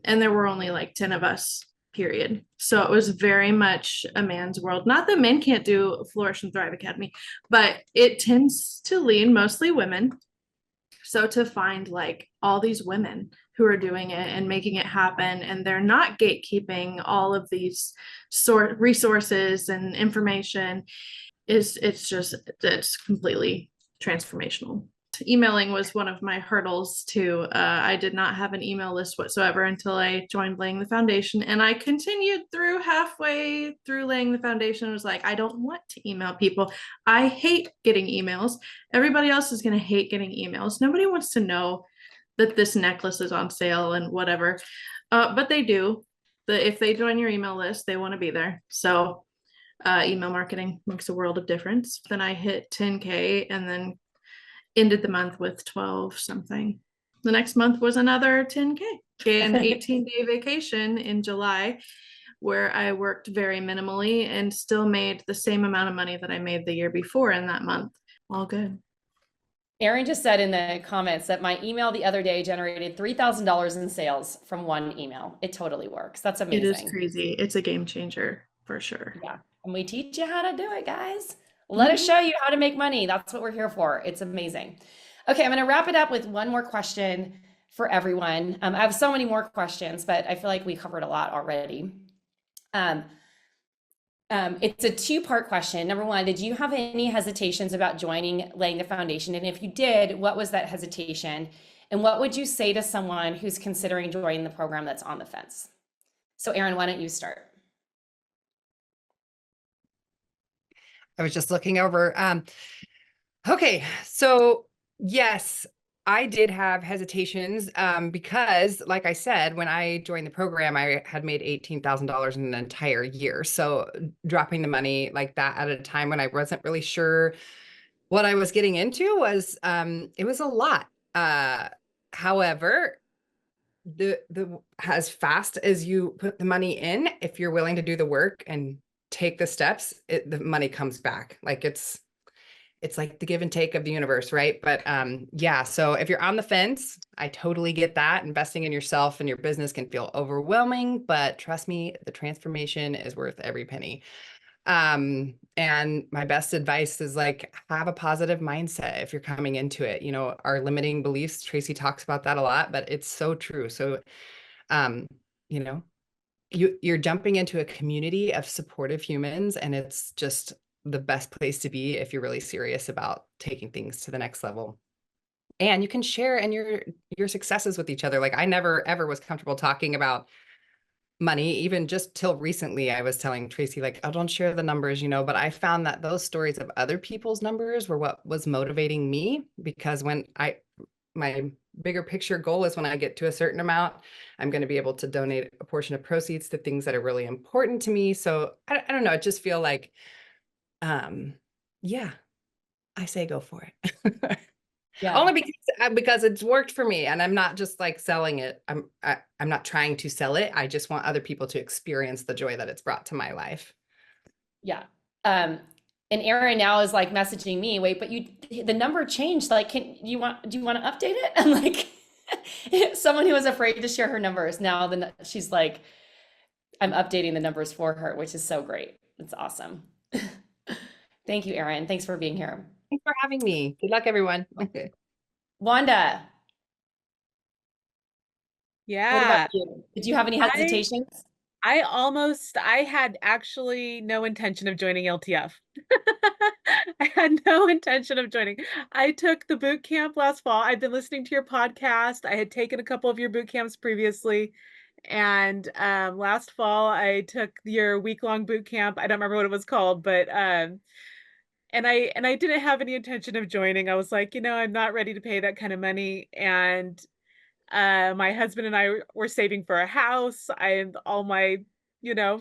and there were only like 10 of us, period. So it was very much a man's world. Not that men can't do Flourish and Thrive Academy, but it tends to lean mostly women. So to find like all these women who are doing it and making it happen, and they're not gatekeeping all of these resources and information, it's completely transformational. Emailing was one of my hurdles too. I did not have an email list whatsoever until I joined laying the foundation, and I continued through halfway through laying the foundation. I was like, I don't want to email people. I hate getting emails. Everybody else is going to hate getting emails. Nobody wants to know that this necklace is on sale and whatever, but they do. If they join your email list, they want to be there. So email marketing makes a world of difference. Then I hit 10K and then ended the month with 12 something. The next month was another 10K, an 18-day vacation in July, where I worked very minimally and still made the same amount of money that I made the year before in that month. All good. Erin just said in the comments that my email the other day generated $3,000 in sales from one email. It totally works. That's amazing. It is crazy. It's a game changer for sure. Yeah. And we teach you how to do it, guys. Let us show you how to make money. That's what we're here for. It's amazing. Okay, I'm going to wrap it up with one more question for everyone. I have so many more questions, but I feel like we covered a lot already. It's a two-part question. Number one, did you have any hesitations about joining laying the foundation? And if you did, what was that hesitation? And what would you say to someone who's considering joining the program that's on the fence? So Erin, why don't you start? I was just looking over. Okay, so yes, I did have hesitations because, like I said, when I joined the program, I had made $18,000 in an entire year. So dropping the money like that at a time when I wasn't really sure what I was getting into was, it was a lot. However, as fast as you put the money in, if you're willing to do the work and take the steps, the money comes back. Like it's like the give and take of the universe, right? But yeah, so if you're on the fence, I totally get that. Investing in yourself and your business can feel overwhelming, but trust me, the transformation is worth every penny. And my best advice is like, have a positive mindset if you're coming into it. You know, our limiting beliefs, Tracy talks about that a lot, but it's so true. So, you know, you're jumping into a community of supportive humans, and it's just the best place to be if you're really serious about taking things to the next level. And you can share and your successes with each other. Like I never ever was comfortable talking about money, even just till recently. I was telling Tracy, like, oh, don't share the numbers, you know, but I found that those stories of other people's numbers were what was motivating me, because when my bigger picture goal is when I get to a certain amount, I'm going to be able to donate a portion of proceeds to things that are really important to me. So I don't know. I just feel like, yeah, I say go for it. Yeah. Only because it's worked for me, and I'm not just like selling it. I'm not trying to sell it. I just want other people to experience the joy that it's brought to my life. Yeah. And Erin now is like messaging me, wait, but the number changed. Like, do you want to update it? And like someone who was afraid to share her numbers, now she's like, I'm updating the numbers for her, which is so great. It's awesome. Thank you, Erin. Thanks for being here. Thanks for having me. Good luck, everyone. Wanda, what Yeah. about you? Did you have any hesitations? I had actually no intention of joining LTF. I had no intention of joining. I took the boot camp last fall. I've been listening to your podcast. I had taken a couple of your boot camps previously. And last fall I took your week-long boot camp. I don't remember what it was called, but and I didn't have any intention of joining. I was like, I'm not ready to pay that kind of money. And my husband and I were saving for a house. All my,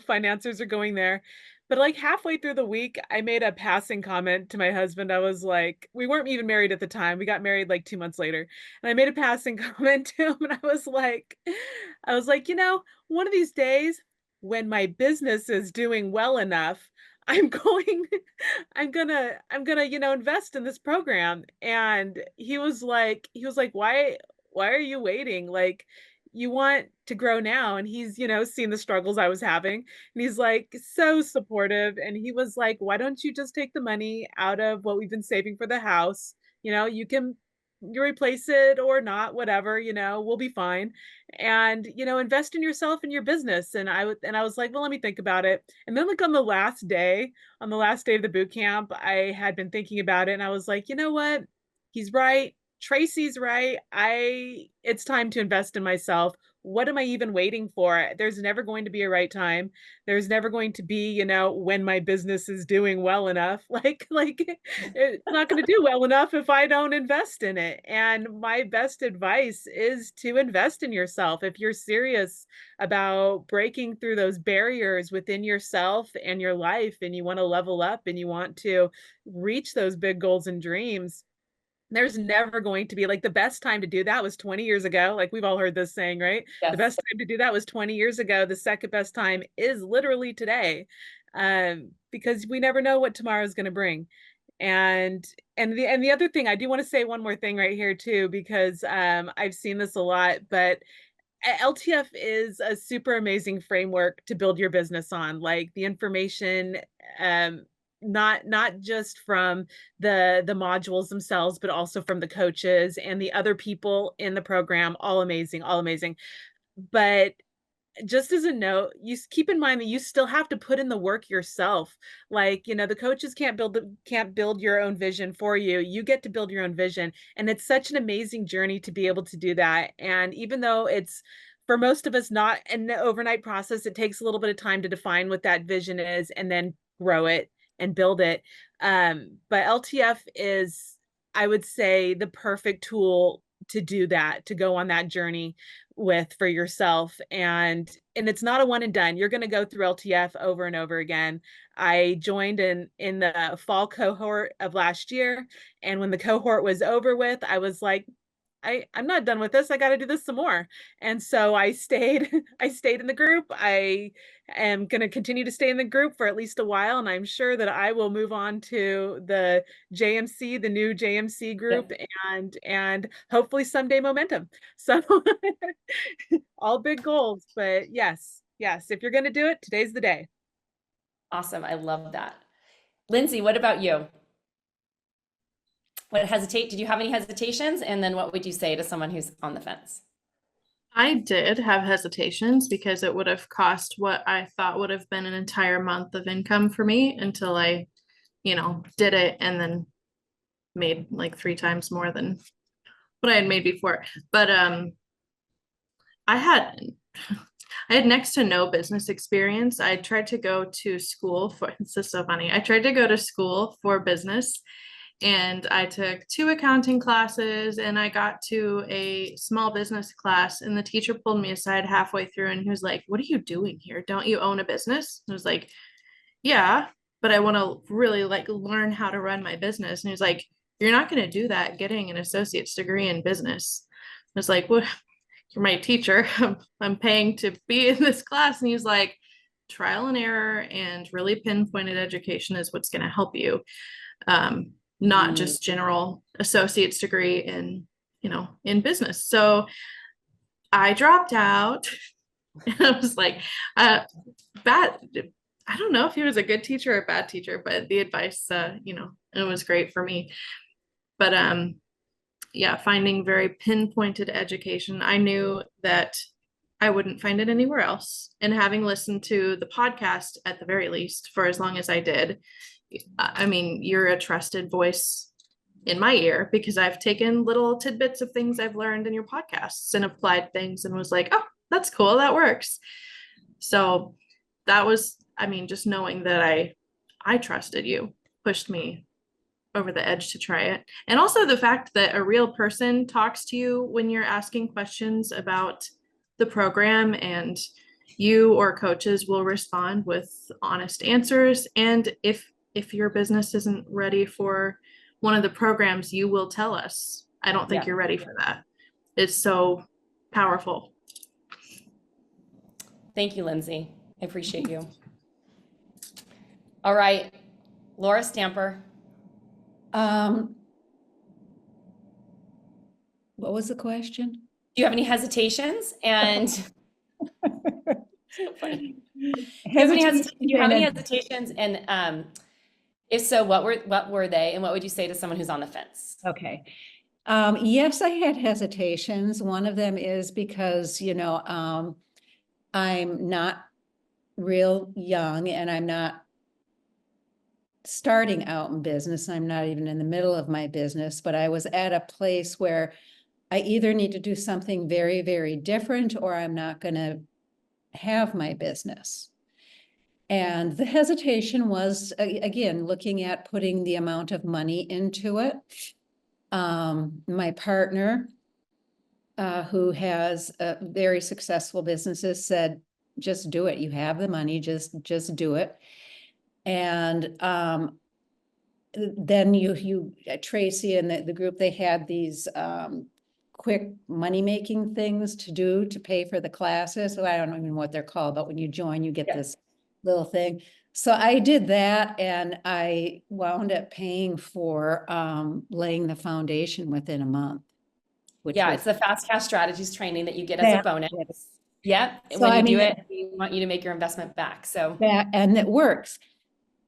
finances are going there. But like halfway through the week, I made a passing comment to my husband. I was like, we weren't even married at the time. We got married like 2 months later. And I made a passing comment to him, and I was like, one of these days when my business is doing well enough, I'm gonna, invest in this program. And he was like, why are you waiting? Like, you want to grow now. And he's, seen the struggles I was having. And he's like so supportive. And he was like, why don't you just take the money out of what we've been saving for the house? You replace it or not, whatever, we'll be fine. And, invest in yourself and your business. And I was like, well, let me think about it. And then like on the last day of the boot camp, I had been thinking about it, and I was like, you know what? He's right. Tracy's right. It's time to invest in myself. What am I even waiting for? There's never going to be a right time. There's never going to be, when my business is doing well enough. Like it's not going to do well enough if I don't invest in it. And my best advice is to invest in yourself. If you're serious about breaking through those barriers within yourself and your life, and you want to level up and you want to reach those big goals and dreams, there's never going to be like the best time to do that was 20 years ago. Like we've all heard this saying, right? Yes. The best time to do that was 20 years ago. The second best time is literally today. Because we never know what tomorrow is going to bring. And the other thing, I do want to say one more thing right here too, because I've seen this a lot, but LTF is a super amazing framework to build your business on. Like the information, not just from the modules themselves, but also from the coaches and the other people in the program. All amazing. But just as a note, you keep in mind that you still have to put in the work yourself. Like, the coaches can't build your own vision for you. You get to build your own vision. And it's such an amazing journey to be able to do that. And even though it's, for most of us, not an overnight process, it takes a little bit of time to define what that vision is and then grow it and build it. But LTF is, I would say, the perfect tool to do that, to go on that journey with for yourself. And it's not a one and done. You're going to go through LTF over and over again. I joined in the fall cohort of last year. And when the cohort was over with, I was like, I'm not done with this. I got to do this some more. And so I stayed in the group. I am going to continue to stay in the group for at least a while. And I'm sure that I will move on to the JMC, the new JMC group, and hopefully someday Momentum. So all big goals, but yes, if you're going to do it, today's the day. Awesome. I love that. Lindsey, what about you? Did you have any hesitations? And then what would you say to someone who's on the fence? I did have hesitations because it would have cost what I thought would have been an entire month of income for me until I, did it and then made like 3 times more than what I had made before. But I had next to no business experience. I tried to go to school for, this is so funny. I tried to go to school for business, and I took 2 accounting classes, and I got to a small business class, and the teacher pulled me aside halfway through and he was like, "What are you doing here? Don't you own a business?" I was like, "Yeah." but I want to really like learn how to run my business. And he was like, you're not going to do that getting an associate's degree in business. I was like, well, you're my teacher. I'm paying to be in this class. And he was like, trial and error and really pinpointed education is what's going to help you. Not just general associate's degree in, in business. So I dropped out. And I was like, bad. I don't know if he was a good teacher or a bad teacher, but the advice, it was great for me. But yeah, finding very pinpointed education. I knew that I wouldn't find it anywhere else. And having listened to the podcast at the very least for as long as I did, I mean, you're a trusted voice in my ear because I've taken little tidbits of things I've learned in your podcasts and applied things and was like, oh, that's cool. That works. So that was, I mean, just knowing that I trusted you pushed me over the edge to try it. And also the fact that a real person talks to you when you're asking questions about the program, and you or coaches will respond with honest answers. And if your business isn't ready for one of the programs, you will tell us, I don't think you're ready for that. It's so powerful. Thank you, Lindsey. I appreciate you. All right, Laura Stamper. What was the question? Do you have any hesitations? And so funny. Do you have any hesitations? And if so, what were they? And what would you say to someone who's on the fence? Okay. Yes, I had hesitations. One of them is because, I'm not real young and I'm not starting out in business. I'm not even in the middle of my business, but I was at a place where I either need to do something very, very different or I'm not going to have my business. And the hesitation was, again, looking at putting the amount of money into it. My partner, who has very successful businesses, said, just do it. You have the money, just do it. And then Tracy and the group, they had these quick money-making things to do to pay for the classes. So I don't even know what they're called, but when you join, you get this little thing. So I did that and I wound up paying for laying the foundation within a month. It's the Fast Cash Strategies training that you get as a bonus. Yep. So when you do it, we want you to make your investment back. So and it works.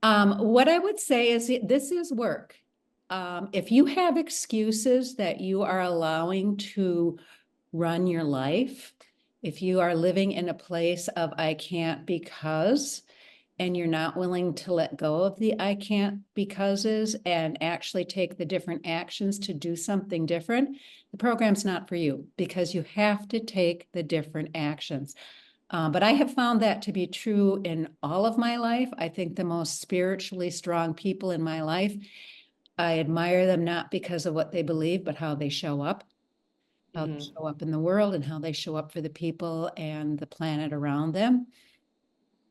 What I would say is this is work. If you have excuses that you are allowing to run your life, if you are living in a place of I can't because, and you're not willing to let go of the I can't becauses and actually take the different actions to do something different, the program's not for you because you have to take the different actions. But I have found that to be true in all of my life. I think the most spiritually strong people in my life, I admire them not because of what they believe, but how they show up, how they show up in the world and how they show up for the people and the planet around them.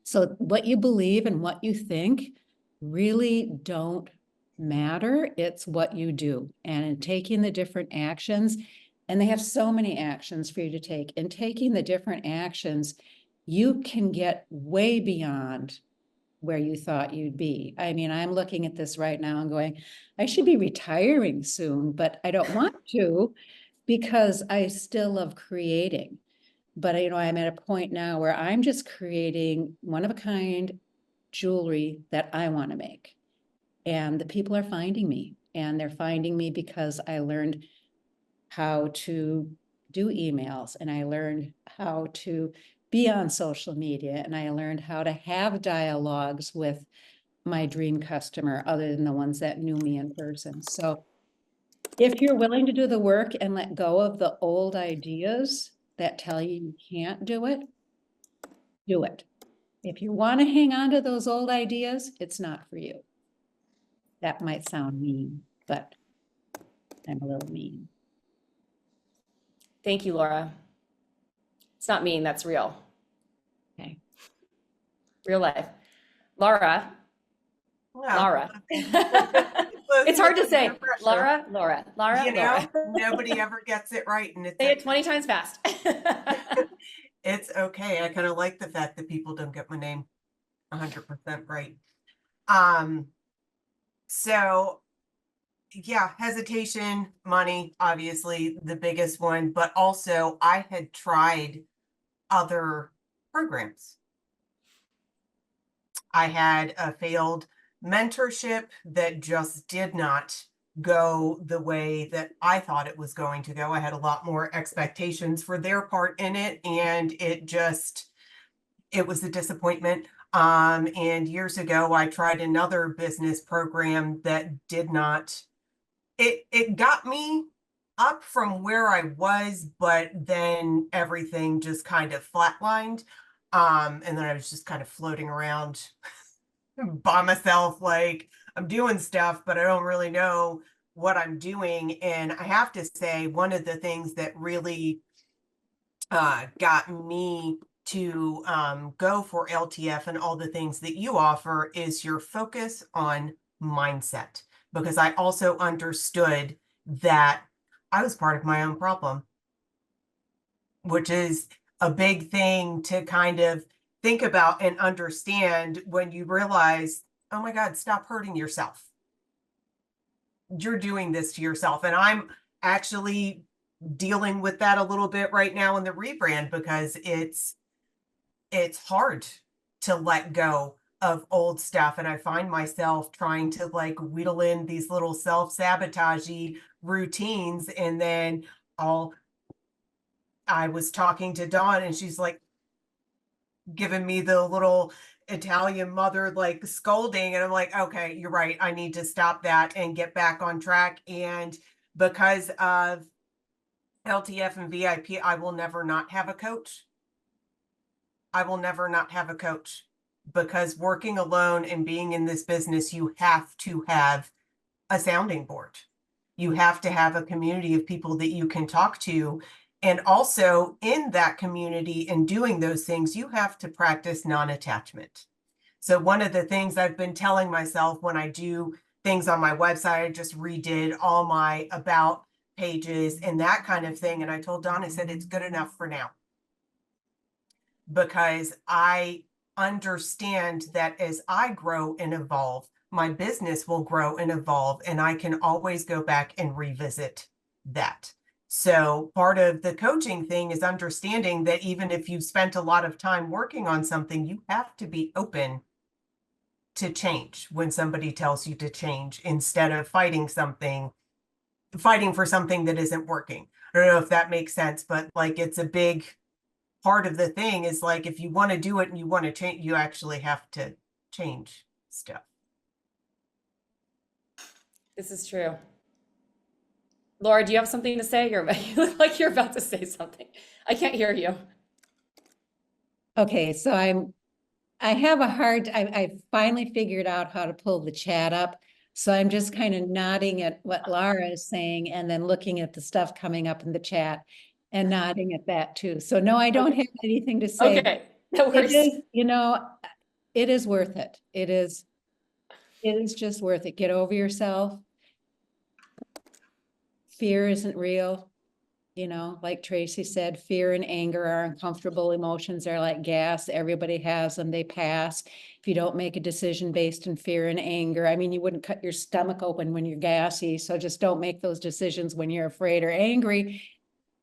So what you believe and what you think really don't matter. It's what you do. And in taking the different actions, and they have so many actions for you to take, in taking the different actions, you can get way beyond where you thought you'd be. I mean, I'm looking at this right now and going, I should be retiring soon, but I don't want to because I still love creating. But, I'm at a point now where I'm just creating one-of-a-kind jewelry that I want to make. And the people are finding me. And they're finding me because I learned how to do emails. And I learned how to be on social media. And I learned how to have dialogues with my dream customer other than the ones that knew me in person. So if you're willing to do the work and let go of the old ideas that tell you can't do it, do it. If you want to hang on to those old ideas, it's not for you. That might sound mean, but I'm a little mean. Thank you, Laura. It's not mean, that's real. Okay. Real life. Laura, Well, Laura. close It's hard to enough say. under pressure. Laura, Laura, Laura, You know, Laura. nobody ever gets it right, and it's Say it 20 times fast. it's okay. I kind of like the fact that people don't get my name 100% right. So yeah, hesitation, money, obviously the biggest one, but also I had tried other programs. I had a failed mentorship that just did not go the way that I thought it was going to go. I had a lot more expectations for their part in it, and it was a disappointment. And years ago, I tried another business program that did not, it got me up from where I was, but then everything just kind of flatlined. And then I was just kind of floating around by myself, like I'm doing stuff, but I don't really know what I'm doing. And I have to say, one of the things that really got me to go for LTF and all the things that you offer is your focus on mindset, because I also understood that I was part of my own problem, which is a big thing to kind of think about and understand when you realize, oh my God, stop hurting yourself. You're doing this to yourself. And I'm actually dealing with that a little bit right now in the rebrand, because it's hard to let go of old stuff. And I find myself trying to like wheedle in these little self-sabotagey routines. And then I was talking to Dawn, and she's like giving me the little Italian mother like scolding. And I'm like, okay, you're right. I need to stop that and get back on track. And because of LTF and VIP, I will never not have a coach. I will never not have a coach, because working alone and being in this business, you have to have a sounding board. You have to have a community of people that you can talk to. And also in that community and doing those things, you have to practice non-attachment. So one of the things I've been telling myself when I do things on my website, I just redid all my about pages and that kind of thing. And I told Dawn, I said, it's good enough for now, because I understand that as I grow and evolve, my business will grow and evolve, and I can always go back and revisit that. So part of the coaching thing is understanding that even if you've spent a lot of time working on something, you have to be open to change when somebody tells you to change, instead of fighting for something that isn't working. I don't know if that makes sense, but like it's a big part of the thing is like, if you want to do it and you want to change, you actually have to change stuff. This is true. Laura, do you have something to say? You look like you're about to say something. I can't hear you. Okay, so I finally figured out how to pull the chat up. So I'm just kind of nodding at what Laura is saying and then looking at the stuff coming up in the chat and nodding at that too. So no, I don't have anything to say. Okay, no It worries. is, it is worth it. It is just worth it. Get over yourself. Fear isn't real. Like Tracy said, fear and anger are uncomfortable emotions. They're like gas. Everybody has them. They pass. If you don't make a decision based in fear and anger, I mean, you wouldn't cut your stomach open when you're gassy. So just don't make those decisions when you're afraid or angry.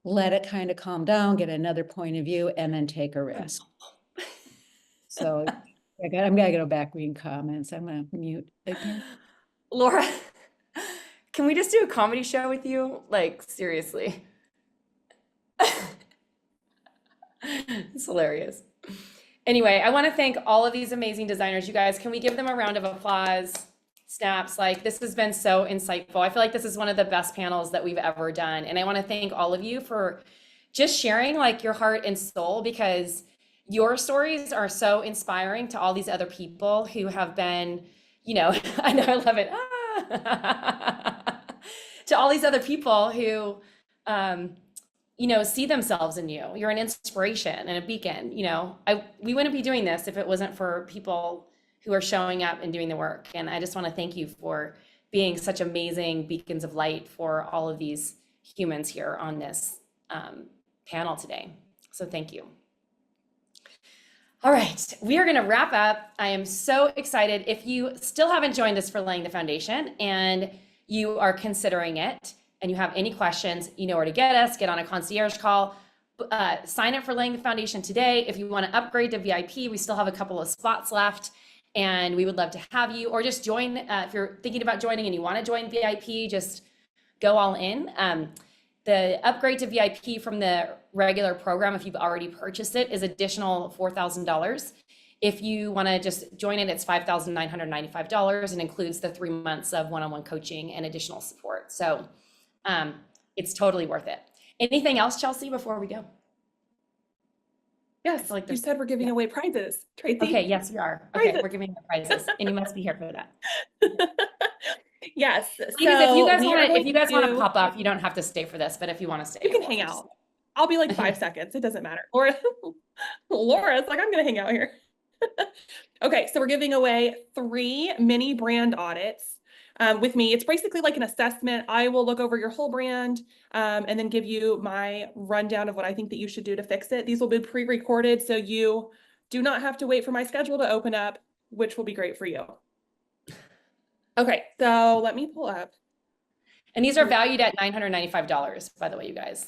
Let it kind of calm down, get another point of view, and then take a risk. So I'm gonna go back reading comments. I'm gonna mute again. Laura, can we just do a comedy show with you? Like, seriously. It's hilarious. Anyway, I want to thank all of these amazing designers. You guys, can we give them a round of applause? Snaps. Like, this has been so insightful. I feel like this is one of the best panels that we've ever done. And I want to thank all of you for just sharing like your heart and soul, because your stories are so inspiring to all these other people who have been, I know, I love it. To all these other people who, see themselves in you. You're an inspiration and a beacon. We wouldn't be doing this if it wasn't for people who are showing up and doing the work. And I just want to thank you for being such amazing beacons of light for all of these humans here on this panel today. So thank you. All right, we are going to wrap up. I am so excited. If you still haven't joined us for Laying the Foundation and you are considering it and you have any questions, you know where to get us. Get on a concierge call. Sign up for Laying the Foundation today. If you want to upgrade to VIP, we still have a couple of spots left and we would love to have you, or just join. If you're thinking about joining and you want to join VIP, just go all in. The upgrade to VIP from the regular program, if you've already purchased it, is additional $4,000. If you want to just join it, it's $5,995 and includes the 3 months of one-on-one coaching and additional support. So it's totally worth it. Anything else, Chelsea, before we go? Yes, like you there's- said we're giving away prizes, Tracy. Okay, yes, we are. Okay, Prizes. we're giving the prizes, and you must be here for that. Yes. Ladies, if you guys we are want to, going if you guys want to do- pop off, you don't have to stay for this. But if you want to stay, You can you're hang welcome to out. I'll be like 5 seconds. It doesn't matter. Laura's like, I'm going to hang out here. Okay, so we're giving away 3 mini brand audits with me. It's basically like an assessment. I will look over your whole brand and then give you my rundown of what I think that you should do to fix it. These will be pre-recorded, so you do not have to wait for my schedule to open up, which will be great for you. Okay, so let me pull up. And these are valued at $995, by the way, you guys.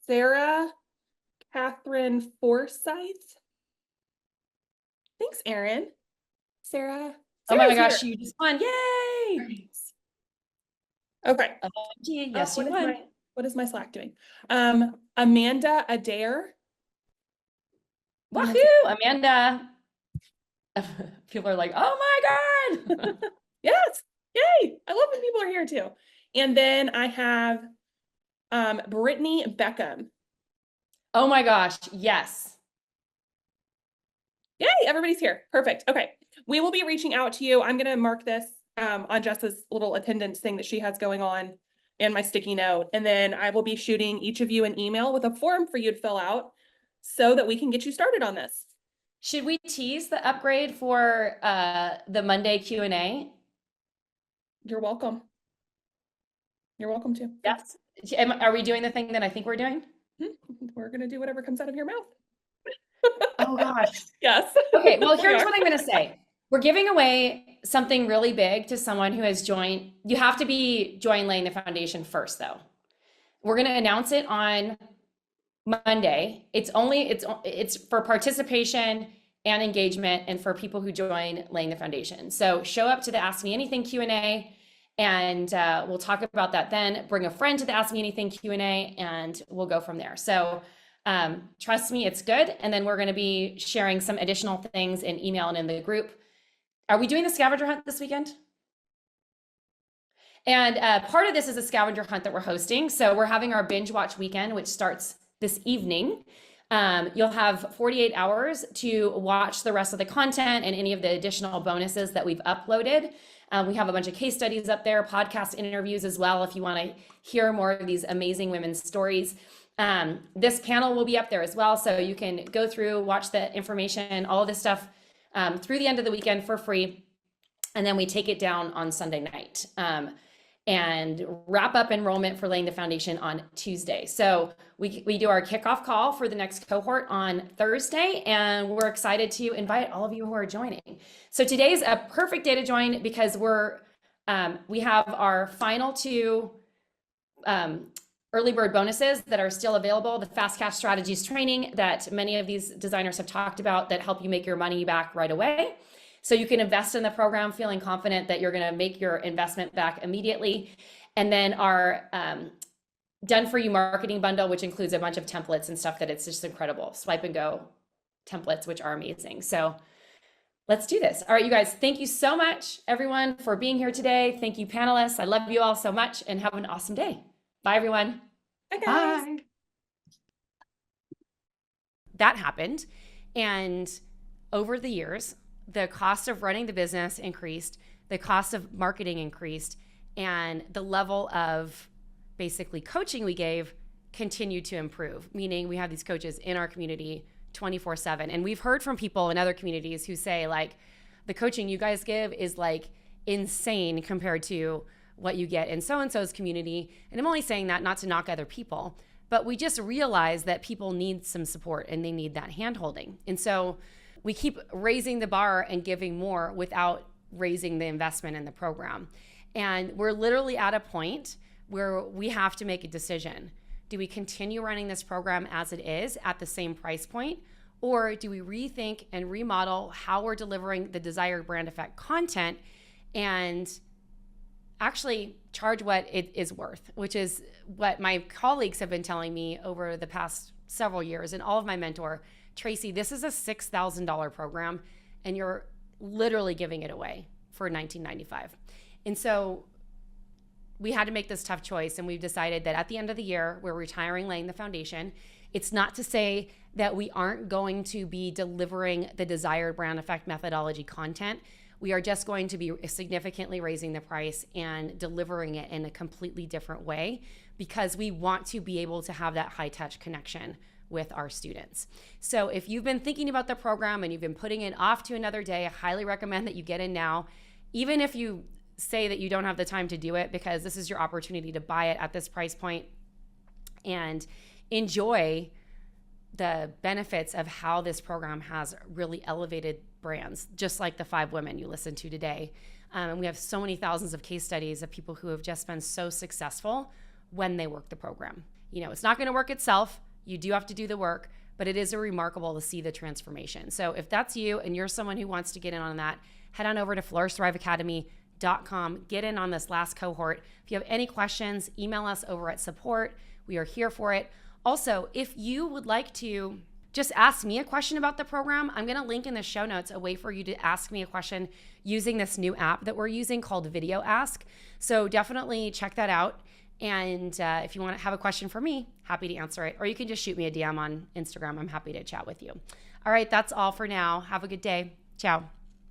Sarah Catherine Forsyth. Thanks, Erin. Sarah. Oh my Sarah's gosh, here. you just won. Yay! Okay. Gee, yes, you what is won. what is my Slack doing? Amanda Adair. Wahoo, Amanda. People are like, oh my God. Yes. Yay. I love when people are here too. And then I have Brittany Beckham. Oh my gosh, yes. Yay, everybody's here. Perfect. Okay. We will be reaching out to you. I'm going to mark this on Jess's little attendance thing that she has going on and my sticky note. And then I will be shooting each of you an email with a form for you to fill out so that we can get you started on this. Should we tease the upgrade for the Monday Q&A? You're welcome. You're welcome to. Yes. Are we doing the thing that I think we're doing? We're going to do whatever comes out of your mouth. Oh gosh. Yes. Okay, well, We here's are. what I'm going to say. We're giving away something really big to someone who has joined. You have to be join Laying the Foundation first, though. We're going to announce it on Monday. It's for participation and engagement and for people who join Laying the Foundation. So show up to the Ask Me Anything Q&A and we'll talk about that then. Bring a friend to the Ask Me Anything Q&A and we'll go from there. So trust me, it's good. And then we're going to be sharing some additional things in email and in the group. Are we doing the scavenger hunt this weekend? And part of this is a scavenger hunt that we're hosting. So we're having our binge watch weekend, which starts this evening. You'll have 48 hours to watch the rest of the content and any of the additional bonuses that we've uploaded. We have a bunch of case studies up there, podcast interviews as well, if you want to hear more of these amazing women's stories. This panel will be up there as well. So you can go through, watch the information, all of this stuff through the end of the weekend for free. And then we take it down on Sunday night. And wrap up enrollment for Laying the Foundation on Tuesday. So we do our kickoff call for the next cohort on Thursday, and we're excited to invite all of you who are joining. So today's a perfect day to join because we have our final 2 early bird bonuses that are still available, the Fast Cash Strategies training that many of these designers have talked about that help you make your money back right away. So you can invest in the program feeling confident that you're going to make your investment back immediately. And then our done for you marketing bundle, which includes a bunch of templates and stuff that it's just incredible. Swipe and go templates, which are amazing. So let's do this. All right, you guys, thank you so much, everyone, for being here today. Thank you, panelists. I love you all so much and have an awesome day. Bye, everyone. Bye, guys. Bye. That happened. And over the years, the cost of running the business increased, the cost of marketing increased, and the level of basically coaching we gave continue to improve, meaning we have these coaches in our community 24/7. And we've heard from people in other communities who say, like, the coaching you guys give is like insane compared to what you get in so-and-so's community. And I'm only saying that not to knock other people, but we just realize that people need some support and they need that hand-holding. And so we keep raising the bar and giving more without raising the investment in the program. And we're literally at a point where we have to make a decision. Do we continue running this program as it is at the same price point? Or do we rethink and remodel how we're delivering the desired brand effect content and actually charge what it is worth, which is what my colleagues have been telling me over the past several years, and all of my mentor, Tracy, this is a $6,000 program and you're literally giving it away for $19.95. And so we had to make this tough choice, and we've decided that at the end of the year, we're retiring Laying the Foundation. It's not to say that we aren't going to be delivering the desired brand effect methodology content. We are just going to be significantly raising the price and delivering it in a completely different way, because we want to be able to have that high touch connection with our students. So if you've been thinking about the program and you've been putting it off to another day, I highly recommend that you get in now, even if you say that you don't have the time to do it, because this is your opportunity to buy it at this price point and enjoy the benefits of how this program has really elevated brands, just like the 5 women you listened to today. And we have so many thousands of case studies of people who have just been so successful when they work the program. You know, it's not going to work itself. You do have to do the work, but it is remarkable to see the transformation. So if that's you and you're someone who wants to get in on that, head on over to flourishthriveacademy.com. Get in on this last cohort. If you have any questions, email us over at support. We are here for it. Also, if you would like to just ask me a question about the program, I'm going to link in the show notes a way for you to ask me a question using this new app that we're using called Video Ask. So definitely check that out. And if you want to have a question for me, happy to answer it. Or you can just shoot me a DM on Instagram. I'm happy to chat with you. All right, that's all for now. Have a good day. Ciao.